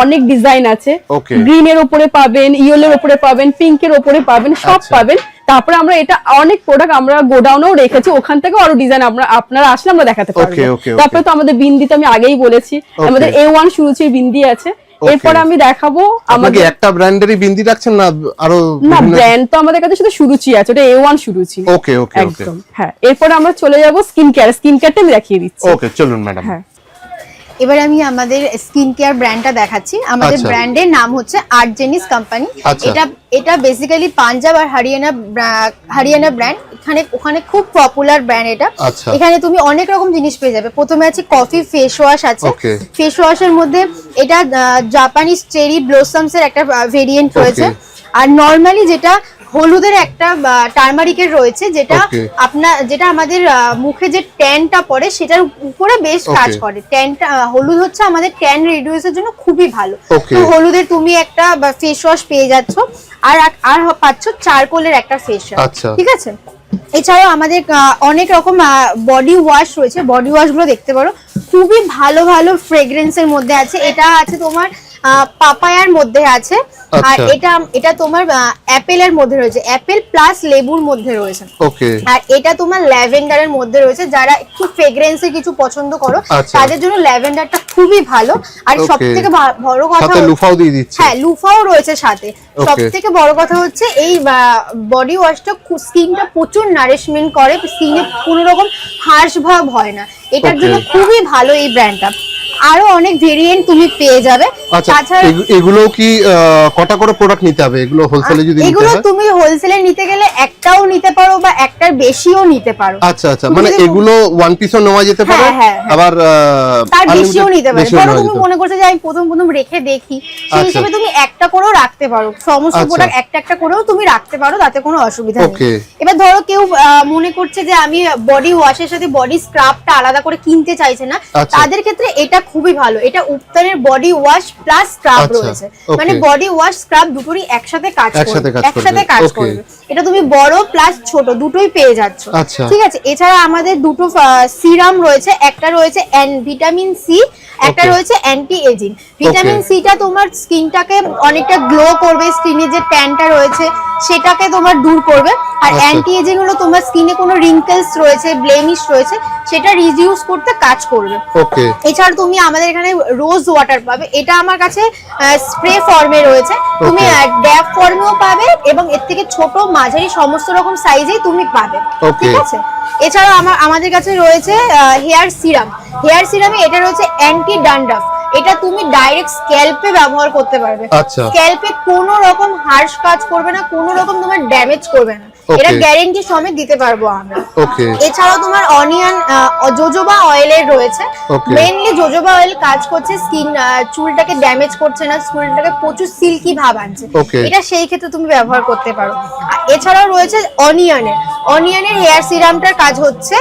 অনেক ডিজাইন আছে। Okay. গ্রিনের উপরে পাবেন, ইয়েলোর উপরে পাবেন, পিঙ্কের উপরে পাবেন, সব আচ্ছা। পাবেন। তারপরে আমরা এটা অনেক প্রোডাক্ট আমরা গোডাউনেও রেখেছি, ওখান থেকে আরো ডিজাইন আপনারা আসলে আমরা দেখাতে পারবো। Okay, okay, okay. তারপরে তো আমাদের বিন্দি তো আমি আগেই বলেছি, আমাদের A1 সুরুচির বিন্দি আছে। Okay. এরপর আমি দেখাবো আপনারা কি আমাদের একটা ব্র্যান্ডেরই বিন্দি রাখছেন না আরো না, বিভিন্ন? ব্র্যান্ড তো আমাদের কাছে শুধু সুরুচি আছে, ওটা A1 সুরুচি। ওকে ওকে ওকে একদম। হ্যাঁ, এরপর আমরা চলে যাব স্কিন কেয়ারটা আমি দেখিয়ে দিচ্ছি। ওকে চলুন ম্যাডাম। হ্যাঁ, এবার আমি আমাদের স্কিন কেয়ার ব্র্যান্ডটা দেখাচ্ছি। আমাদের আচ্ছা। ব্র্যান্ডের নাম হচ্ছে আর্টজেনিস কোম্পানি। আচ্ছা। এটা বেসিক্যালি পাঞ্জাব আর হরিয়ানা ব্র্যান্ড। ওখানে খুব পপুলার ব্র্যান্ড এটা। আচ্ছা। এখানে তুমি অনেক রকম জিনিস পেয়ে যাবে। প্রথমে আছে কফি ফেস ওয়াশ আছে। Okay. ফেস ওয়াশের মধ্যে এটা জাপানিজ চেরি ব্লসমস এর একটা ভেরিয়েন্ট রয়েছে। Okay. আর নরমালি যেটা হলুদের একটা টার্মারিকের রয়েছে, যেটা আমাদের মুখে যে ট্যানটা পড়ে সেটার উপরে বেশ কাজ Okay. করে। ট্যানটা হলুদ হচ্ছে আমাদের ট্যান রিডিউসের জন্য খুবই ভালো। Okay. তো হলুদের তুমি একটা ফেস ওয়াশ পেয়ে যাচ্ছ, আর পাচ্ছ চারকোলের একটা ফেস ওয়াশ। আচ্ছা। ঠিক আছে। এছাড়াও আমাদের অনেক রকম বডি ওয়াশ রয়েছে। বডি ওয়াশ গুলো দেখতে পারো, খুবই ভালো ভালো ফ্রেগ্রেন্সের মধ্যে আছে। এটা আছে তোমার পাপায়ার মধ্যে আছে, আর আচ্ছা। এটা তোমার অ্যাপেলের মধ্যে রয়েছে, অ্যাপেল প্লাস লেবুর মধ্যে রয়েছে। ওকে আর এটা তোমার ল্যাভেন্ডারের মধ্যে রয়েছে। যারা একটু ফ্রেগ্রেন্সে কিছু পছন্দ করো আচ্ছা। তাদের জন্য ল্যাভেন্ডারটা খুবই ভালো। আর Okay. সবথেকে বড় কথা সাথে লুফাও দিয়ে দিচ্ছে? হ্যাঁ, লুফাও রয়েছে সাথে। Okay. সবথেকে বড় কথা হচ্ছে এই বডি ওয়াশটা স্কিনটা প্রচুর নারিশমেন্ট করে, স্কিনে কোনো রকম হার্শ ভাব হয় না। এটার Okay. জন্য খুবই ভালো এই ব্র্যান্ডটা। আরো অনেক ভেরিয়েন্ট তুমি পেয়ে যাবে। আচ্ছা, তাছাড়া এগুলো কি কটা করে প্রোডাক্ট নিতে হবে? এগুলো হোলসেলে যদি নিতে এগুলো হয়? তুমি হোলসেলে নিতে গেলে একটাও নিতে পারো বা একটার বেশিও নিতে পারো। আচ্ছা আচ্ছা, তুমি মানে যদি- এগুলো ওয়ান পিসও নেওয়া যেতে পারে, হ্যাঁ, হ্যাঁ, হ্যাঁ। আবার তার unlimited বেশিও নিতে পারো। বেশিও ধরো নেওয়া তুমি যেতে পারে। মনে করছো যে আমি প্রথম রেখে দেখি, সেই আচ্ছা। হিসেবে তুমি একটা করেও রাখতে পারো। সমস্ত আচ্ছা। প্রোডাক্ট একটা করেও তুমি রাখতে পারো, তাতে কোনো অসুবিধা নেই। Okay. এবার ধরো কেউ মনে করছে যে আমি বডি ওয়াশের সাথে বডি স্ক্রাবটা আলাদা করে কিনতে চাইছে না, আচ্ছা। তাদের ক্ষেত্রে এটা খুবই ভালো। এটা উপতানের বডি ওয়াশ প্লাস স্ক্রাব আচ্ছা, রয়েছে। okay. মানে বডি ওয়াশ স্ক্রাব দুটোরই একসাথে কাজ একসাথে করবে। কাজ একসাথে করবে। কাজ Okay. করবে। এটা তুমি বড় প্লাস ছোট দুটোই পেয়ে যাচ্ছ। আচ্ছা। ঠিক আছে। এছাড়া আমাদের দুটো সিরাম রয়েছে। একটা রয়েছে ভিটামিন সি, একটা Okay. রয়েছে অ্যান্টি এজিং। ভিটামিন সিটা তোমার স্কিনটাকে অনেকটা গ্লো করবে, স্কিনে যে ট্যানটা রয়েছে সেটাকে তোমার দূর করবে। আর আচ্ছা। অ্যান্টি এজিং হলো তোমার স্কিনে কোনো রিঙ্কেলস রয়েছে, ব্লেমিশ রয়েছে, সেটা রিডিউস করতে কাজ করবে। ওকে এছাড়া তুমি আমাদের এখানে রোজ ওয়াটার পাবে। এটা আমার কাছে স্প্রে ফর্মে রয়েছে, তুমি ড্যাব ফর্মেও পাবে এবং এর থেকে ছোট মাঝারি সমস্ত রকম সাইজেই তুমি পাবে। Okay. ঠিক আছে। এছাড়া আমাদের কাছে রয়েছে হেয়ার সিরাম। হেয়ার সিরামে এটা রয়েছে অ্যান্টি ড্যান্ড্রাফ। এটা তুমি ডাইরেক্ট স্ক্যাল্পে ব্যবহার করতে পারবে। আচ্ছা। স্ক্যাল্পে কোনো রকম হার্শ কাজ করবে না, কোনো রকম তোমার ড্যামেজ করবে না। Okay. এটা গ্যারান্টি সমেত দিতে পারবো আমরা। ওকে এছাড়াও তোমার অনিয়ন জোজোবা অয়েলের রয়েছে। Okay. মেইনলি জোজোবা অয়েল কাজ করছে চুলটাকে ড্যামেজ করছে না, চুলটাকে প্রচুর সিল্কি ভাব আনছে। Okay. এটা সেই ক্ষেত্রে তুমি ব্যবহার করতে পারো। আর এছাড়াও রয়েছে অনিয়নের হেয়ার সিরামটার কাজ হচ্ছে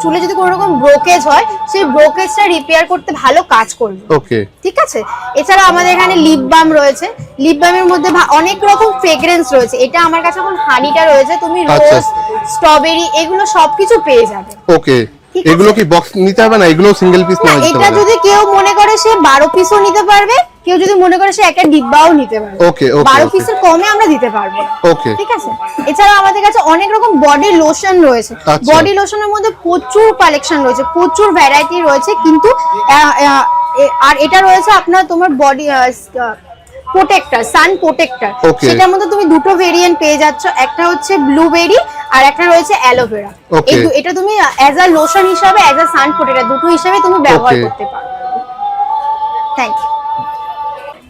চুলে যদি কোনো রকম ব্রোকেজ হয়, সেই ব্রোকেজটা রিপেয়ার করতে ভালো কাজ করবে। ওকে ঠিক আছে। এছাড়া আমাদের এখানে লিপ বাম রয়েছে। লিপ বামের মধ্যে অনেক রকম ফ্রেগ্রেন্স রয়েছে। এটা আমার কাছে এখন হানিটা রয়েছে, তুমি আচ্ছা। রোজ, স্ট্রবেরি এগুলো সবকিছু পেয়ে যাবে। ওকে ঠিক আছে? এগুলো কি বক্স নিতে হবে না, এগুলো সিঙ্গেল পিস নেওয়া যেতে এটা পারে? যদি কেউ মনে করে সে 12 পিসও নিতে পারবে, কেউ যদি মনে করে সে একটা ডিব্বাও নিতে পারবে। ওকে, ওকে, 12 ওকে। পিসের কমে আমরা দিতে পারবো না। ওকে। ঠিক আছে, এছাড়া আমাদের কাছে অনেক রকম বডি লোশন রয়েছে। আচ্ছা। বডি লোশনের মধ্যে প্রচুর কালেকশন রয়েছে, প্রচুর ভ্যারাইটি রয়েছে, কিন্তু আর এটা রয়েছে আপনার তোমার বডি প্রোটেক্টর, সান প্রোটেক্টর। Okay. সেটার মধ্যে তুমি দুটো ভেরিয়েন্ট পেয়ে যাচ্ছ, একটা হচ্ছে ব্লুবেরি আর একটা রয়েছে অ্যালোভেরা। Okay. এটা তুমি অ্যাজ আ লোশন হিসাবে, অ্যাজ আ সান প্রোটেক্টর দুটো হিসাবে তুমি ব্যবহার Okay. করতে পারো। Thank you.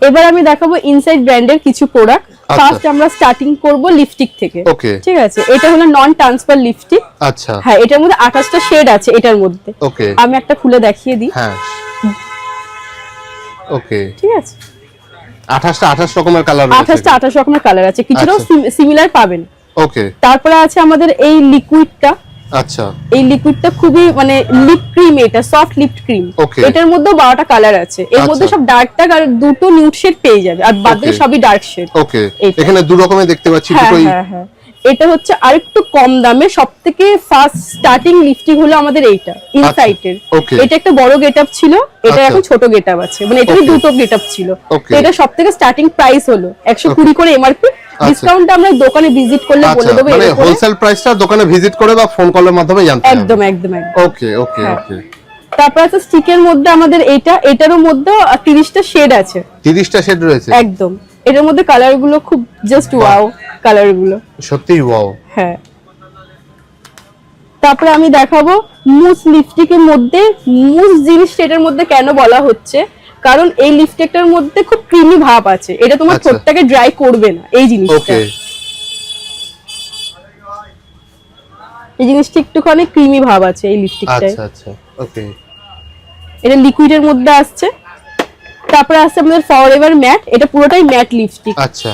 এবার আমি দেখাবো ইনসাইড ব্র্যান্ডের কিছু প্রোডাক্ট। ফার্স্ট আমরা স্টার্টিং করব লিপস্টিক থেকে। Okay. ঠিক আছে, এটা হলো নন ট্রান্সফার লিপস্টিক। আচ্ছা। হ্যাঁ, এটার মধ্যে 28টা শেড আছে এটার মধ্যে। ওকে। আমি একটা খুলে দেখিয়ে দিই। হ্যাঁ। ওকে। ঠিক আছে, 28 রকমের কালার রয়েছে। 28 রকমের কালার আছে, কিছুটাও আচ্ছা। সিমিলার পাবেন। ওকে। তারপরে আছে আমাদের এই লিকুইডটা। আচ্ছা। এই লিকুইডটা খুবই মানে লিপ ক্রিম, এটা সফট লিপ ক্রিম। Okay. এটার মধ্যে 12টা কালার আছে, এর মধ্যে আচ্ছা। সব ডার্ক ডার্ক আর দুটো নিউড শেড পেয়ে যাবে, আর বাদ বাকি Okay. সবই ডার্ক শেড। ওকে। এইটা। এখানে দু রকমের দেখতে পাচ্ছি, হ্যাঁ দুটোই। হ্যাঁ হ্যাঁ, এটা হচ্ছে আরেকটু কম দামে সবথেকে ফার্স্ট স্টার্টিং লিপস্টিক হলো আমাদের এইটা ইনসাইটের। Okay. এটা একটা বড় গেটআপ ছিল, এটা আচ্ছা। এখন ছোট গেটআপ আছে, মানে এটা Okay. দুটো গেটআপ ছিল। Okay. তো এটা সবথেকে স্টার্টিং প্রাইস হলো 120 করে এমআরপি। ডিসকাউন্ট আমরা দোকানে ভিজিট করলে বলে আচ্ছা, দেবো। মানে এরকম। হোলসেল প্রাইসটা দোকানে ভিজিট করে বা ফোন কলের মাধ্যমে জানতে হবে। একদম একদম একদম। ওকে, ওকে, হ্যাঁ। ওকে। তারপর আছে স্টিকের মধ্যে আমাদের এটারও মধ্যে 30টা শেড আছে। 30টা শেড রয়েছে। একদম, এটার মধ্যে কালার গুলো খুব জাস্ট ওয়াও কালার গুলো। সত্যিই ওয়াও। হ্যাঁ। তারপরে আমি দেখাবো মুস লিপস্টিকের মধ্যে। মুস জিনিসটা এটার মধ্যে কেন বলা হচ্ছে, কারণ এই লিপস্টিকটার মধ্যে খুব ক্রিমি ভাব আছে, এটা তোমার আচ্ছা। ঠোঁটটাকে ড্রাই করবে না। এই জিনিসটা, ওকে। এই জিনিসটা একটুখানি ক্রিমি ভাব আছে এই লিপস্টিকটায়। আচ্ছা, আচ্ছা। ওকে। এটা লিকুইডের মধ্যে আসছে। তারপরে আসছে আমাদের ফরএভার ম্যাট, এটা পুরোটাই ম্যাট লিপস্টিক। আচ্ছা।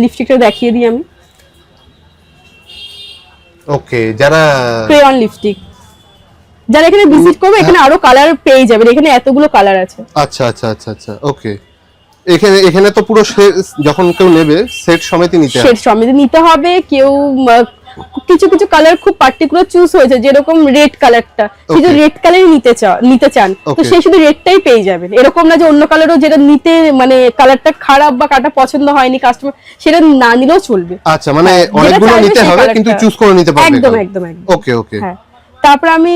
লিপস্টিকটা দেখিয়ে দিই আমি। ওকে, যারা ক্রেয়ন লিপস্টিক, যারা এখানে ভিজিট করবে এখানে আরো কালার পেয়ে যাবেন, এখানে এতগুলো কালার আছে। আচ্ছা, আচ্ছা, আচ্ছা, আচ্ছা। ওকে। এখানে তো পুরো যখন কেউ নেবে সেট সমেতই নিতে হবে। শেড সমেত নিতে হবে। কেউ কিছু কিছু কালার খুব পার্টিকুলার চুজ হয়েছে, যেরকম রেড কালারটা, সে যদি Okay. রেড কালারই নিতে চান তো Okay. সে শুধু রেডটাই পেয়ে যাবেন। এরকম না যে অন্য কালারও যেটা নিতে মানে কালারটা খারাপ বা কাটা পছন্দ হয়নি কাস্টমার, সেটা না নিলেও চলবে। আচ্ছা, মানে যেটা অনেকগুলো চাইবে নিতে সেই হবে colourটা। কিন্তু চুজ করে নিতে পারবে। একদম একদম একদম। ওকে, ওকে। হ্যাঁ। তারপর আমি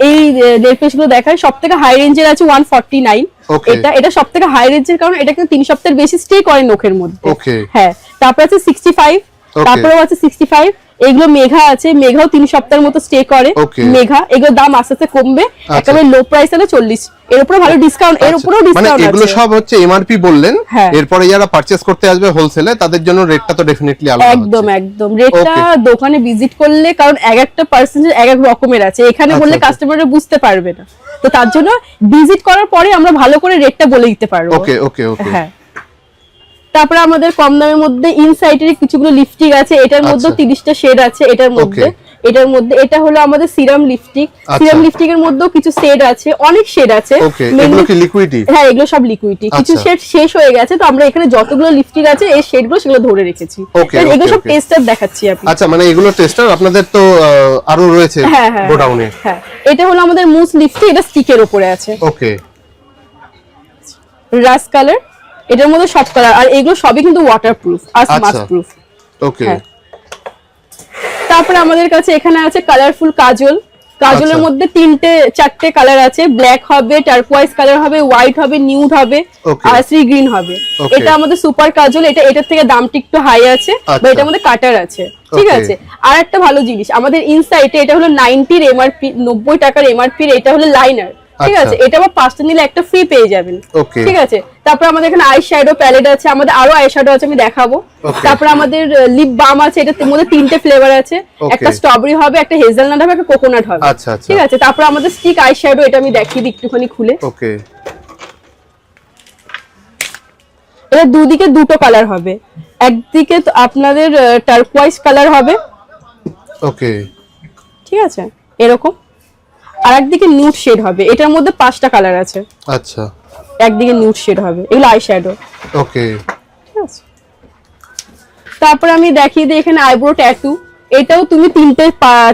এই নেল পেস্ট গুলো দেখাই। সবথেকে হাই রেঞ্জের আছে 149। Okay. এটা সবথেকে হাই রেঞ্জের, কারণ এটা কিন্তু 3 সপ্তাহের বেশি স্টে করে নখের মধ্যে। Okay. হ্যাঁ। তারপর আছে 65, Okay. তারপরেও আছে 65। এগুলো মেঘা আছে, মেঘাও 3 সপ্তাহের মতো স্টে করে। Okay. মেঘা এগুলো দাম আস্তে আস্তে কমবে, একেবারে লো প্রাইস হলে 40। এর উপরে ভালো ডিসকাউন্ট, এর উপরেও মানে ডিসকাউন্ট এগুলো আছে। সব হচ্ছে এমআরপি বললেন। হ্যাঁ। এরপরে যারা পারচেজ করতে আসবে হোলসেলে তাদের জন্য রেটটা তো ডেফিনেটলি আলাদা একদম হচ্ছে। একদম। রেটটা Okay. দোকানে ভিজিট করলে, কারণ এক একটা পার্সেন্টেজ এক এক রকমের আছে, এখানে আচ্ছা, বললে আচ্ছা। কাস্টমাররা বুঝতে পারবে না। তো তার জন্য ভিজিট করার পরে আমরা ভালো করে রেটটা বলে দিতে পারবো। ওকে, ওকে, ওকে। হ্যাঁ। তারপরে আমাদের কম দামের মধ্যে ইনসাইটের কিছুগুলো লিপস্টিক আছে, এটার মধ্যে আচ্ছা। 30টা শেড আছে এটার মধ্যে। Okay. এটার মধ্যে এটা হলো আমাদের সিরাম লিপস্টিক। আচ্ছা। সিরাম লিপস্টিকের মধ্যেও কিছু শেড আছে, অনেক শেড আছে। ওকে, Mainly- এগুলো কি লিকুইডই? হ্যাঁ, এগুলো সব লিকুইডই। কিছু আচ্ছা। শেড শেষ হয়ে গেছে, তো আমরা এখানে যতগুলো লিপস্টিক আছে এই শেডগুলো সেগুলো ধরে রেখেছি। Okay, এগুলো okay, সব okay. টেস্টার দেখাচ্ছি আপনি। আচ্ছা, মানে এগুলো টেস্টার আপনাদের তো আরো রয়েছে হ্যাঁ হ্যাঁ গোডাউনে। হ্যাঁ। এটা হলো আমাদের মুস লিপস্টিক, এটা স্টিকের উপরে আছে, ওকে। রাস কালার। এটার মধ্যে সব কালার, আর এগুলো সবই কিন্তু ওয়াটারপ্রুফ আর স্মাচ আচ্ছা। প্রুফ। ওকে। হ্যাঁ। তারপরে আমাদের কাছে এখানে আছে কালারফুল কাজল। কাজলের আচ্ছা। মধ্যে 4টে কালার আছে, ব্ল্যাক হবে, টার্কোয়াইজ কালার হবে, হোয়াইট হবে, নিউড হবে, Okay. আর সি গ্রিন হবে। Okay. এটা আমাদের সুপার কাজল, এটার থেকে দামটা একটু হাই আছে, বা আচ্ছা। এটার মধ্যে কাটার আছে। ঠিক Okay. আছে। আর একটা ভালো জিনিস আমাদের ইনসাইটে, এটা হলো 90 এমআরপি, 90 টাকার এমআরপি। এটা হলো লাইনার। ঠিক আচ্ছা। আছে, এটা আবার 5টা নিলে একটা ফ্রি পেয়ে যাবেন। Okay. ঠিক আছে। তারপর আমাদের এখানে আই শ্যাডো প্যালেট আছে, আমাদের আরো আই শ্যাডো আছে, আমি দেখাবো। Okay. তারপর আমাদের লিপ বাম আছে, এটার মধ্যে 3টে ফ্লেভার আছে, Okay. একটা স্ট্রবেরি হবে, একটা হেজেলনাট হবে, একটা কোকোনাট হবে। আচ্ছা, আচ্ছা। ঠিক আছে। তারপর আমাদের স্টিক আই শ্যাডো, এটা আমি দেখিয়ে দিই একটুখানি খুলে। ওকে। এটা দুদিকে দুটো কালার হবে, একদিকে তো আপনাদের টার্কোয়াইজ কালার হবে। ওকে। ঠিক আছে, এরকম। আর একদিকে নিউড শেড হবে, এটার মধ্যে 5টা কালার আছে, আচ্ছা। একদিকে নিউড শেড হবে, এগুলো আই শ্যাডো। ওকে। ঠিক আছে। তারপরে আমি দেখিয়ে দিই এখানে আইব্রো ট্যাটু। এটাও তুমি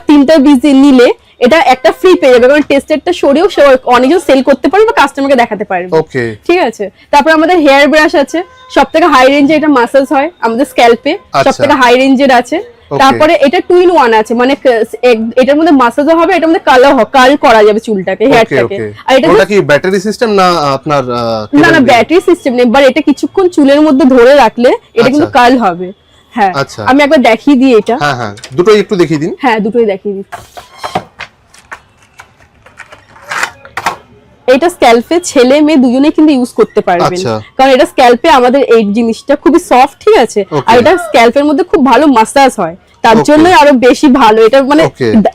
তিনটা বিজি নিলে এটা একটা ফ্রি পেয়ে যাবে, কারণ টেস্টেডটা সরিয়েও সে অনেকজন সেল করতে পারবে বা কাস্টমারকে দেখাতে পারবে। ওকে, ঠিক আছে। তারপর আমাদের হেয়ার ব্রাশ আছে, সবথেকে হাই রেঞ্জে এটা মাসাজ হয় আমাদের স্ক্যাল্পে, সবথেকে হাই রেঞ্জের আছে। তারপরে এটা 2 in 1 আছে, মানে এটার মধ্যে মাসাজও হবে, এটার মধ্যে কাল করা যাবে চুলটাকে, হেয়ারটাকে। আর এটা কি ব্যাটারি সিস্টেম না আপনার? না ব্যাটারি সিস্টেম নেই, বাট এটা কিছুক্ষণ চুলের মধ্যে ধরে রাখলে এটা কিন্তু কাল হবে। হ্যাঁ, আমি একবার দেখিয়ে দিই এটা। হ্যাঁ, দুটোই একটু দেখিয়ে দিন। হ্যাঁ, দুটোই দেখিয়ে দিই। এটা স্ক্যাল্পে ছেলে মেয়ে দুজনেই কিন্তু ইউজ করতে পারবেন, কারণ এটা স্ক্যাল্পে আমাদের এই জিনিসটা খুবই সফট, ঠিক আছে। আর এটা স্ক্যাল্পের মধ্যে খুব ভালো মাসাজ হয়, তার জন্য আরো বেশি ভালো এটা। মানে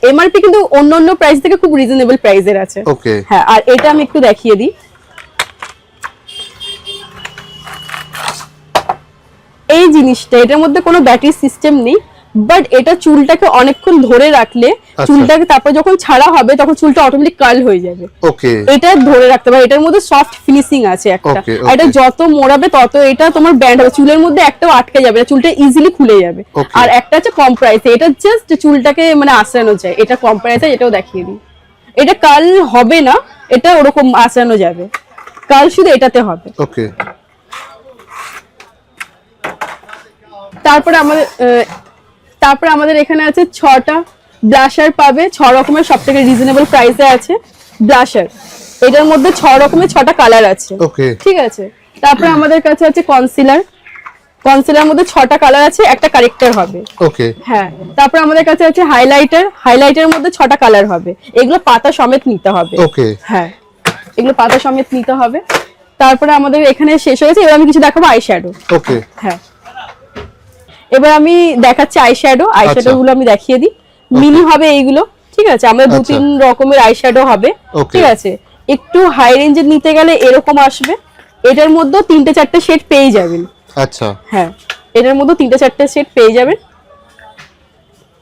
এমআরপি কিন্তু অন্য প্রাইস থেকে খুব রিজনেবল প্রাইসের আছে। হ্যাঁ, আর এটা আমি একটু দেখিয়ে দিই। এই জিনিসটা, এটার মধ্যে কোনো ব্যাটারি সিস্টেম নেই, বাট এটা চুলটাকে অনেকক্ষণ ধরে রাখলে চুলটাকে তারপর যখন ছাড়া হবে তখন চুলটা অটোমেটিক কার্ল হয়ে যাবে। এটা ধরে রাখতে পারে, এটার মধ্যে সফট ফিনিশিং আছে একটা। আর এটা যত মোড়াবে তত এটা তোমার ব্যান্ড হবে, চুলের মধ্যে একটাও আটকে যাবে না, চুলটা ইজিলি খুলে যাবে। আর একটা আছে কম প্রাইসে, এটা জাস্ট চুলটাকে মানে আঁচড়ানো যায়, এটা কম প্রাইসে, এটাও দেখিয়ে দিই। এটা কার্ল হবে না, এটা ওরকম আঁচড়ানো যাবে, কার্ল শুধু এটাতে হবে। তারপরে আমাদের এখানে আছে 6টা ব্লাশার পাবে, 6 রকমের, সবথেকে রিজনেবল প্রাইসে আছে ব্লাশার। এটার মধ্যে 6 রকমের 6টা কালার আছে, ঠিক আছে। তারপরে আমাদের কাছে আছে কনসিলার মধ্যে 6টা কালার আছে, একটা কারেক্টর হবে। হ্যাঁ, তারপরে আমাদের কাছে আছে হাইলাইটারের মধ্যে 6টা কালার হবে, এগুলো পাতা সমেত নিতে হবে। হ্যাঁ, এগুলো পাতা সমেত নিতে হবে। তারপরে আমাদের এখানে শেষ হয়েছে, এবার আমি কিছু দেখাবো আইশ্যাডো। হ্যাঁ, এবার আমি দেখাচ্ছি আইশ্যাডো গুলো আমি দেখিয়ে দিই। মিনি হবে এইগুলো, ঠিক আছে। আমাদের 2-3 রকমের আইশ্যাডো হবে, ঠিক আছে। একটু হাই রেঞ্জের নিতে গেলে এরকম আসবে, এটার মধ্যে 3-4টে শেড পেয়ে যাবেন। আচ্ছা, হ্যাঁ, এটার মধ্যে 3-4টে শেড পেয়ে যাবেন।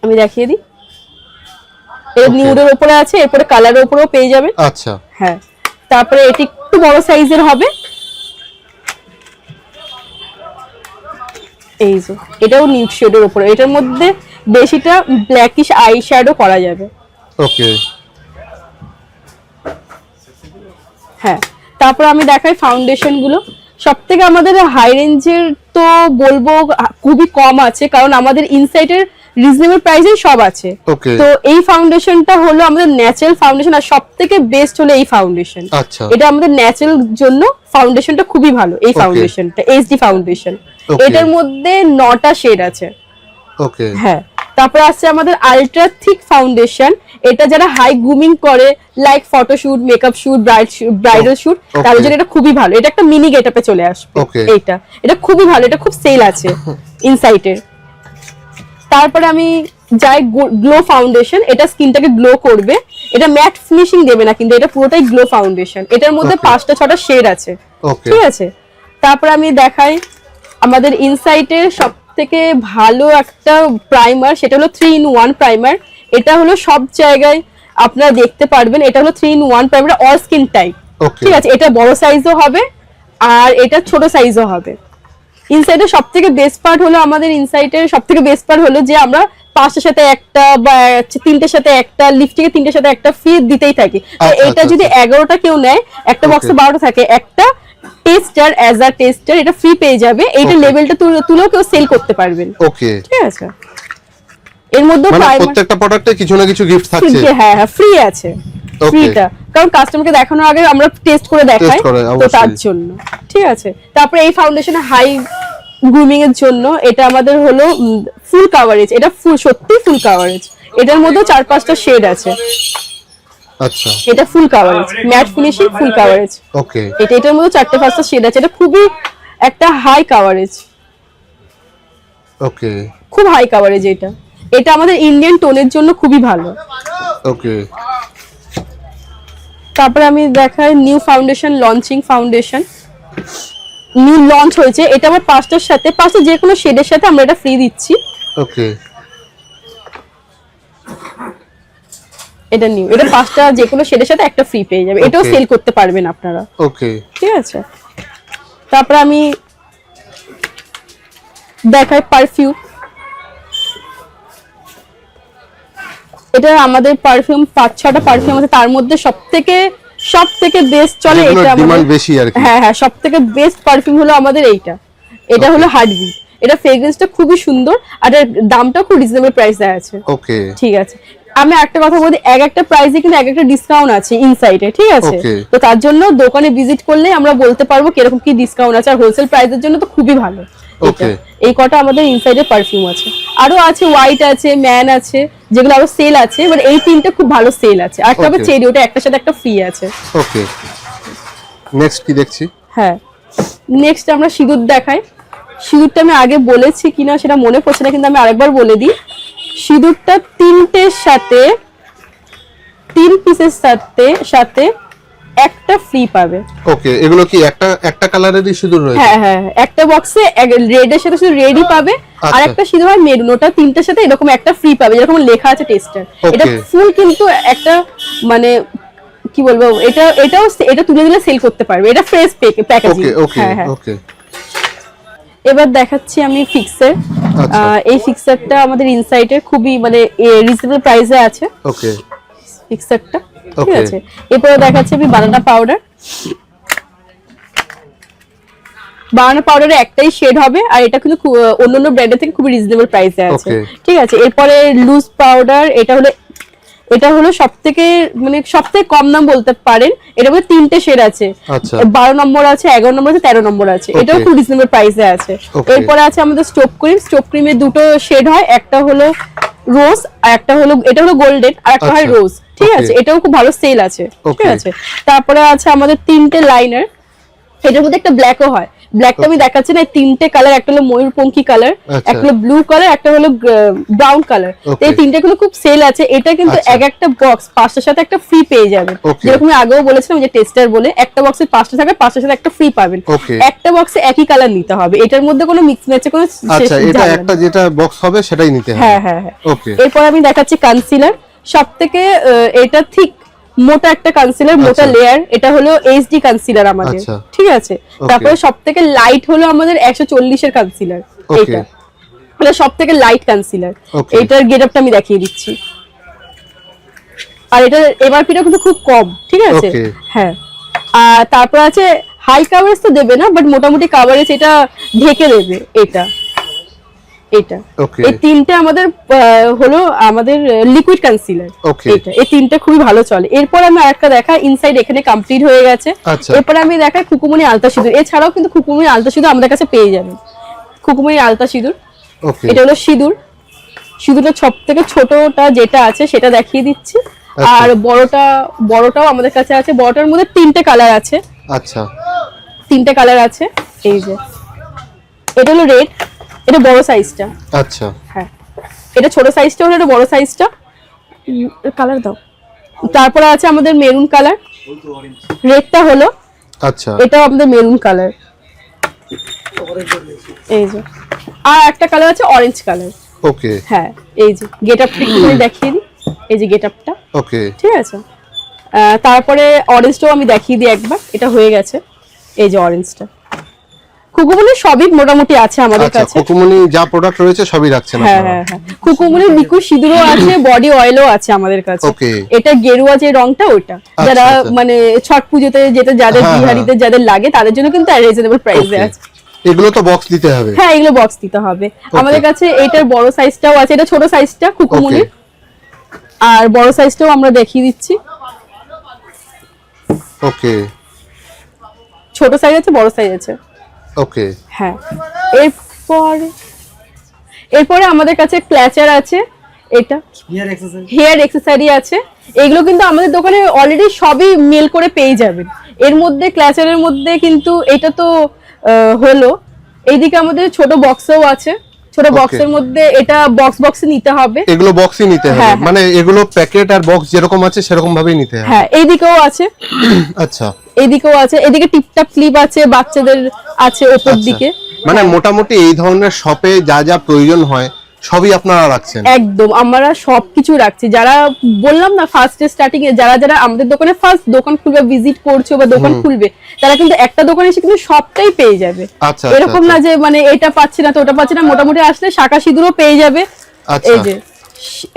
আমি দেখিয়ে দিই। এর নিউডের উপরে আছে, এরপরে কালারের উপরেও পেয়ে যাবেন। আচ্ছা, হ্যাঁ। তারপরে এটি একটু বড় সাইজের হবে, এই যে এটাও নিউড শেডের উপরে, এটার মধ্যে বেশিটা ব্ল্যাকিশ আই শ্যাডো করা যাবে। হ্যাঁ, তারপর আমি দেখাই ফাউন্ডেশন গুলো। সবথেকে আমাদের হাই রেঞ্জের তো বলবো খুবই কম আছে, কারণ আমাদের ইনসাইটের রিজনেবল প্রাইসে সব আছে। তো এই ফাউন্ডেশনটা হলো আমাদের ন্যাচারাল ফাউন্ডেশন, আর সবথেকে বেস্ট হলো এই ফাউন্ডেশন। এটা আমাদের ন্যাচারাল জন্য ফাউন্ডেশনটা খুবই ভালো, এই ফাউন্ডেশনটা এইচডি ফাউন্ডেশন। এটার মধ্যে 9টা শেড আছে। হ্যাঁ, তারপর আছে আমাদের আলট্রা থিক ফাউন্ডেশন, এটা যারা হাই গ্রুমিং করে, like photoshoot, makeup shoot, bridal shoot, তার জন্য এটা খুবই ভালো। এটা একটা মিনি গেটআপে চলে আসবে। এটা খুবই ভালো, এটা খুব সেল আছে ইনসাইটের। তারপরে আমি যাই গ্লো ফাউন্ডেশন, এটা স্কিনটাকে গ্লো করবে, এটা ম্যাট ফিনিশিং দেবে না, কিন্তু এটা পুরোটাই গ্লো ফাউন্ডেশন। এটার মধ্যে 5-6টা শেড আছে, ঠিক আছে। তারপর আমি দেখাই আমাদের ইনসাইটের সবথেকে ভালো একটা প্রাইমার, সেটা হলো 3 in 1 প্রাইমার। এটা হলো সব জায়গায় আপনারা দেখতে পারবেন, এটা হলো 3 in 1 primer, all skin type, ঠিক আছে। এটা বড় সাইজও হবে আর এটা ছোট সাইজও হবে। ইনসাইটের সবথেকে বেস্ট পার্ট হলো, আমাদের ইনসাইটের সবথেকে বেস্ট পার্ট হলো যে আমরা 5টার সাথে একটা বা 3টের সাথে একটা, লিপস্টিকের 3টের সাথে একটা ফ্রি দিতেই থাকি। এটা যদি 11টা কেউ নেয়, একটা বক্সে 12টা থাকে, একটা টেস্টার অ্যাজ আ টেস্টার এটা ফ্রি পেয়ে যাবে। এইটা লেভেলটা তুলেও কেউ সেল করতে পারবেন, ঠিক আছে। এর মধ্যে প্রত্যেকটা প্রোডাক্টে কিছু না কিছু গিফট থাকছে। হ্যাঁ, ফ্রি আছে, ফ্রিটা, কারণ কাস্টমারকে দেখানোর আগে আমরা টেস্ট করে দেখাই, তো তার জন্য, ঠিক আছে। তারপরে এই ফাউন্ডেশন হাই গ্রুমিং এর জন্য, এটা আমাদের হলো ফুল কভারেজ, এটা সত্যি ফুল কভারেজ। এটার মধ্যে 4-5টা শেড আছে। আচ্ছা, এটা ফুল কভারেজ, ম্যাট ফিনিশিং, ফুল কভারেজ। এটার মধ্যে 4-5টা শেড আছে, এটা খুবই একটা হাই কভারেজ, খুব হাই কভারেজ। এটা আমাদের ইন্ডিয়ান টোনের জন্য খুবই ভালো। তারপরে আমি দেখাই new foundation, launching foundation, new launch হয়েছে। এটা আমার 5টার সাথে 5টা যে কোনো শেডের সাথে আমরা এটা ফ্রি দিচ্ছি। এটা নিউ, এটা 5টা যে কোনো শেডের সাথে একটা ফ্রি পেয়ে যাবে, এটাও সেল করতে পারবেন আপনারা। ঠিক আছে। তারপরে আমি দেখাই পারফিউম। এটা আমাদের পারফিউম 5-6টা পারফিউম আছে, তার মধ্যে সবথেকে বেস্ট চলে যেগুলোর এটা demand আমাদের। বেশি আর কি। হ্যাঁ, সবথেকে বেস্ট পারফিউম হলো আমাদের এটা হলো হার্টবিট। এটা ফ্রেগ্রেন্সটা খুবই সুন্দর আর এর দামটা খুব রিজনেবল প্রাইসে আছে। ওকে, ঠিক আছে, আমি একটা কথা বলি, এক একটা প্রাইসে কিন্তু এক একটা ডিসকাউন্ট আছে ইনসাইডে, ঠিক আছে? Okay. তো তার জন্য দোকানে ভিজিট করলে আমরা বলতে পারবো কিরকম কি ডিসকাউন্ট আছে, আর হোলসেল প্রাইসের জন্য তো খুবই ভালো। Okay. এই কটা আমাদের ইনসাইডে পারফিউম আছে, আরো আছে হোয়াইট আছে, ম্যান আছে, যেগুলো আরো সেল আছে, বাট এই তিনটা খুব ভালো সেল আছে। আর একটা হবে Okay. চেরি, ওটা একটার সাথে একটা ফ্রি আছে। ওকে, নেক্সট কি দেখছি? হ্যাঁ, নেক্সট আমরা সিঁদুর দেখাই। সিঁদুরটা আমি আগে বলেছি কিনা সেটা মনে পড়ছে না, কিন্তু আমি আরেকবার বলে দিই। সিঁদুরটা 3টের সাথে 3 পিসের সাথে একটা ফ্রি পাবে। ওকে, এগুলো কি একটা কালারেরই সিঁদুর রয়েছে? হ্যাঁ, একটা বক্সে রেডের সাথে শুধু রেডই পাবে, আর একটা সিঁদুর হয় মেরুন, ওটা 3টের সাথে এরকম একটা ফ্রি পাবে, যেরকম লেখা আছে টেস্টার। এটা Okay. ফুল কিন্তু একটা মানে কি বলবো, এটা তুলে দিলে সেল করতে পারবে, এটা ফ্রেশ প্যাকেজিং। ওকে ওকে হ্যাঁ। ওকে, এবার দেখাচ্ছি আমি ফিক্সার। আচ্ছা। এই ফিক্সারটা আমাদের ইনসাইটের খুবই মানে রিজনেবল প্রাইসে আছে ওকে ফিক্সারটা, ঠিক Okay. আছে? এরপরে দেখাচ্ছি আমি বানানা পাউডার। বানানা পাউডারে একটাই শেড হবে, আর এটা কিন্তু অন্যান্য ব্র্যান্ডের থেকে খুবই রিজনেবল প্রাইসে আছে, Okay. ঠিক আছে? এরপরে লুজ পাউডার, এটা হলো সবথেকে কম দাম বলতে পারেন। এটার মধ্যে 3টে শেড আছে, আচ্ছা। 12 নম্বর আছে, 11 নম্বর আছে, 13 নম্বর আছে। Okay. এটাও খুব রিজনেবল প্রাইসে আছে। Okay. এরপরে আছে আমাদের স্টোভ ক্রিমের 2টো শেড হয়, একটা হলো রোজ আর একটা হলো, এটা হলো গোল্ডেন আর একটা হয় আচ্ছা। রোজ, ঠিক Okay. আছে? এটাও খুব ভালো সেল আছে, ঠিক Okay. আছে? তারপরে আছে আমাদের 3টে লাইনার, এটার মধ্যে একটা ব্ল্যাকও হয়। ব্ল্যাকটা আমি দেখাচ্ছি না, 3টে কালার, একটা হলো ময়ূরপঙ্খী কালার, আচ্ছা। একটা হলো ব্লু কালার, একটা হলো ব্রাউন কালার। Okay. এই 3টে গুলো খুব সেল আছে। এটা কিন্তু আচ্ছা। এক একটা বক্স 5টার সাথে একটা ফ্রি পেয়ে যাবেন, Okay. যেরকম আমি আগেও বলেছিলাম যে টেস্টার বলে একটা বক্সে 5টা থাকে, 5টার সাথে একটা ফ্রি পাবেন। Okay. একটা বক্সে একই কালার নিতে হবে, এটার মধ্যে কোনো মিক্স ম্যাচে কোনো আচ্ছা, এটা ঝামেলা একটা নেই। যেটা বক্স হবে সেটাই নিতে হবে। হ্যাঁ। ওকে, এরপর আমি দেখাচ্ছি কনসিলার। সবথেকে এটা ঠিক মোটা একটা কনসিলার, মোটা আচ্ছা। লেয়ার। এটা হলো এইচডি কনসিলার আমাদের, আচ্ছা। ঠিক আছে? তারপরে সবথেকে লাইট হলো আমাদের 140 এর কনসিলার। Okay. এটা হলো সবথেকে লাইট কনসিলার। Okay. এটার গেটআপটা আমি দেখিয়ে দিচ্ছি, আর এটার এমআরপিটা কিন্তু খুব কম, ঠিক আছে? Okay. হ্যাঁ। আর তারপর আছে হাই কাভারেজ তো দেবে না, বাট মোটামুটি কাভারেজ এটা ঢেকে দেবে। এটা Okay. এই 3টে আমাদের হলো আমাদের লিকুইড কনসিলার। Okay. এই 3টে খুবই ভালো চলে। এরপর আমি আরেকটা দেখা, ইনসাইড এখানে কমপ্লিট হয়ে গেছে। আচ্ছা। এরপর আমি দেখাই খুকুমনি আলতা সিঁদুর। এছাড়াও কিন্তু খুকুমনি আলতা সিঁদুর আমাদের কাছে পেয়ে যাবেন। খুকুমনি আলতা সিঁদুর, ওকে, এটা হলো সিঁদুরটা সবথেকে ছোটটা যেটা আছে সেটা দেখিয়ে দিচ্ছি। আচ্ছা। আর বড়টাও আমাদের কাছে আছে। বড়টার মধ্যে 3টে কালার আছে। আচ্ছা। 3টে কালার আছে। এই যে এটা হলো রেড, এটা বড় সাইজটা। আচ্ছা। হ্যাঁ, এটা ছোট সাইজটা হলো, এটা বড় সাইজটা। কালার দাও। তারপরে আছে আমাদের মেরুন কালার, রেডটা হলো, আচ্ছা। এটাও আমাদের মেরুন কালার। এই যে আর একটা কালার আছে অরেঞ্জ কালার। ওকে, হ্যাঁ, এই যে গেটআপটা একটু দেখিয়ে দিই। এই যে গেটআপটা, ওকে, ঠিক আছে? তারপরে অরেঞ্জটাও আমি দেখিয়ে দিই একবার, এটা হয়ে গেছে। এই যে অরেঞ্জটা। খুকুমনি সবই মোটামুটি আছে আমাদের আচ্ছা। কাছে। কোকুমনি যা প্রোডাক্ট রয়েছে সবই রাখছেন হ্যাঁ। খুকুমনির লিকুইড সিঁদুরও আছে, বডি অয়েলও আছে আমাদের কাছে। Okay. এটা গেরুয়া যে রংটা, ওটা যারা আচ্ছা। মানে ছট পুজোতে যাদের হ্যাঁ, বিহারিদের যাদের লাগে তাদের জন্য কিন্তু রিজনেবল প্রাইসে Okay. আছে। এগুলো তো বক্স দিতে হবে। হ্যাঁ, এগুলো বক্স দিতে হবে। আমাদের কাছে এটার বড় সাইজটাও আছে, এটা ছোট সাইজটা খুকুমনির। আর বড় সাইজটাও আমরা দেখিয়ে দিচ্ছি। ওকে, ছোট সাইজ আছে, বড় সাইজ আছে। ওকে, হ্যাঁ। এরপরে আমাদের কাছে ক্ল্যাচার আছে, এটা হেয়ার অ্যাক্সেসরি আছে। এগুলো কিন্তু আমাদের দোকানে অলরেডি সবই মেল করে পেয়ে যাবেন। এর মধ্যে ক্ল্যাচারের মধ্যে কিন্তু এটা তো হলো, এইদিকে আমাদের ছোট বক্সও আছে। ছোট Okay. বক্সের মধ্যে এটা বক্সে নিতে হবে। এগুলো বক্সই নিতে হবে, হ্যাঁ। মানে এগুলো প্যাকেট আর বক্স যেরকম আছে সেরকম ভাবেই নিতে হবে। হ্যাঁ, এইদিকেও আছে, আচ্ছা। এইদিকেও আছে। এদিকে টিপটাপ ক্লিপ আছে, বাচ্চাদের আছে ওপর আচ্ছা। দিকে। মানে মোটামুটি এই ধরনের শপে যা যা প্রয়োজন হয় সবই আপনারা রাখছেন। একদম, আমরা সবকিছু রাখছি। যারা বললাম না ফার্স্ট স্টার্টিং এ যারা আমাদের দোকানে ফার্স্ট দোকান খুলবে, ভিজিট করছো বা দোকান খুলবে, তারা কিন্তু একটা দোকানে এসে কিন্তু সবটাই পেয়ে যাবে। আচ্ছা, এরকম আচ্ছা, না যে মানে এটা পাচ্ছি না তো ওটা পাচ্ছি না, মোটামুটি আসলে শাঁখা সিঁদুরও পেয়ে যাবে। আচ্ছা। এই যে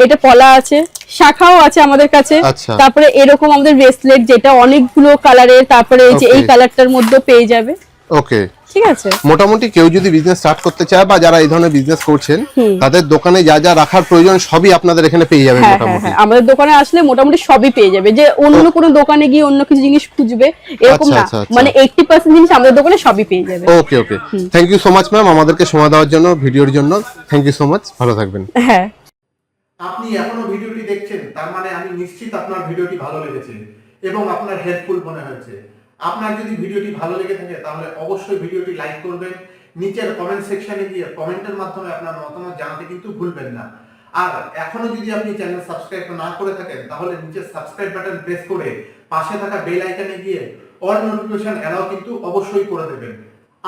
এটা পলা আছে, শাখাও আছে আমাদের কাছে। আচ্ছা। তারপরে এরকম আমাদের ব্রেসলেট যেটা অনেকগুলো কালারের, তারপরে এই যে এই Okay. কালারটার মধ্যে পেয়ে যাবে। ওকে, ঠিক আছে। মোটামুটি কেউ যদি বিজনেস স্টার্ট করতে চায় বা যারা এই ধরনের বিজনেস করছেন তাদের দোকানে যা যা রাখার প্রয়োজন সবই আপনাদের এখানে পেয়ে যাবেন হ্যাঁ হ্যাঁ মোটামুটি। হ্যাঁ, আমাদের দোকানে আসলে মোটামুটি সবই পেয়ে যাবে। যে অন্য কোনো দোকানে গিয়ে অন্য কিছু জিনিস খুঁজবে এরকম আচ্ছা, না, আচ্ছা, আচ্ছা। মানে 80% জিনিস আমাদের দোকানে সবই পেয়ে যাবে। Okay okay, thank you so much ma'am আমাদেরকে সময় দেওয়ার জন্য, ভিডিওর জন্য থ্যাংক ইউ সো মাচ, ভালো থাকবেন। হ্যাঁ, আপনি এখনো ভিডিওটি দেখছেন, তার মানে আমি নিশ্চিত আপনার ভিডিওটি ভালো লেগেছে এবং আপনার হেল্পফুল মনে হয়েছে। আপনার যদি ভিডিওটি ভালো লেগে থাকে তাহলে অবশ্যই ভিডিওটি লাইক করবেন, নিচের কমেন্ট সেকশনে গিয়ে কমেন্টের মাধ্যমে আপনার মতামত জানাতে কিন্তু ভুলবেন না। আর এখনো যদি আপনি চ্যানেল সাবস্ক্রাইব না করে থাকেন তাহলে নিচে সাবস্ক্রাইব বাটন প্রেস করে পাশে থাকা বেল আইকনে গিয়ে অল নোটিফিকেশন এলাও কিন্তু অবশ্যই করে দেবেন।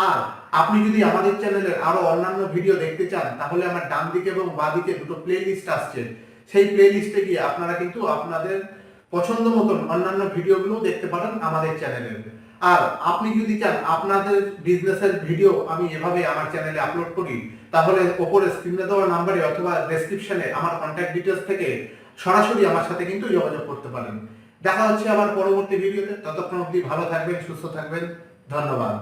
আর আপনি যদি আমাদের চ্যানেলের আরো অন্যান্য ভিডিও দেখতে চান তাহলে আমার ডান দিকে এবং বাঁ দিকে দুটো প্লে লিস্ট আসছে, সেই প্লে লিস্টে গিয়ে আপনারা কিন্তু আপনাদের পছন্দ মতন অন্যান্য ভিডিওগুলো দেখতে পারেন আমাদের চ্যানেলে। আর আপনি যদি চান আপনাদের বিজনেসের ভিডিও আমি এভাবে আমার চ্যানেলে আপলোড করি তাহলে উপরে স্ক্রিনে দেওয়া নাম্বারে অথবা ডেসক্রিপশনে আমার কন্ট্যাক্ট ডিটেইলস থেকে সরাসরি আমার সাথে কিন্তু যোগাযোগ করতে পারেন। দেখা হচ্ছে আবার পরবর্তী ভিডিওতে, ততক্ষণ অবধি ভালো থাকবেন, সুস্থ থাকবেন, ধন্যবাদ।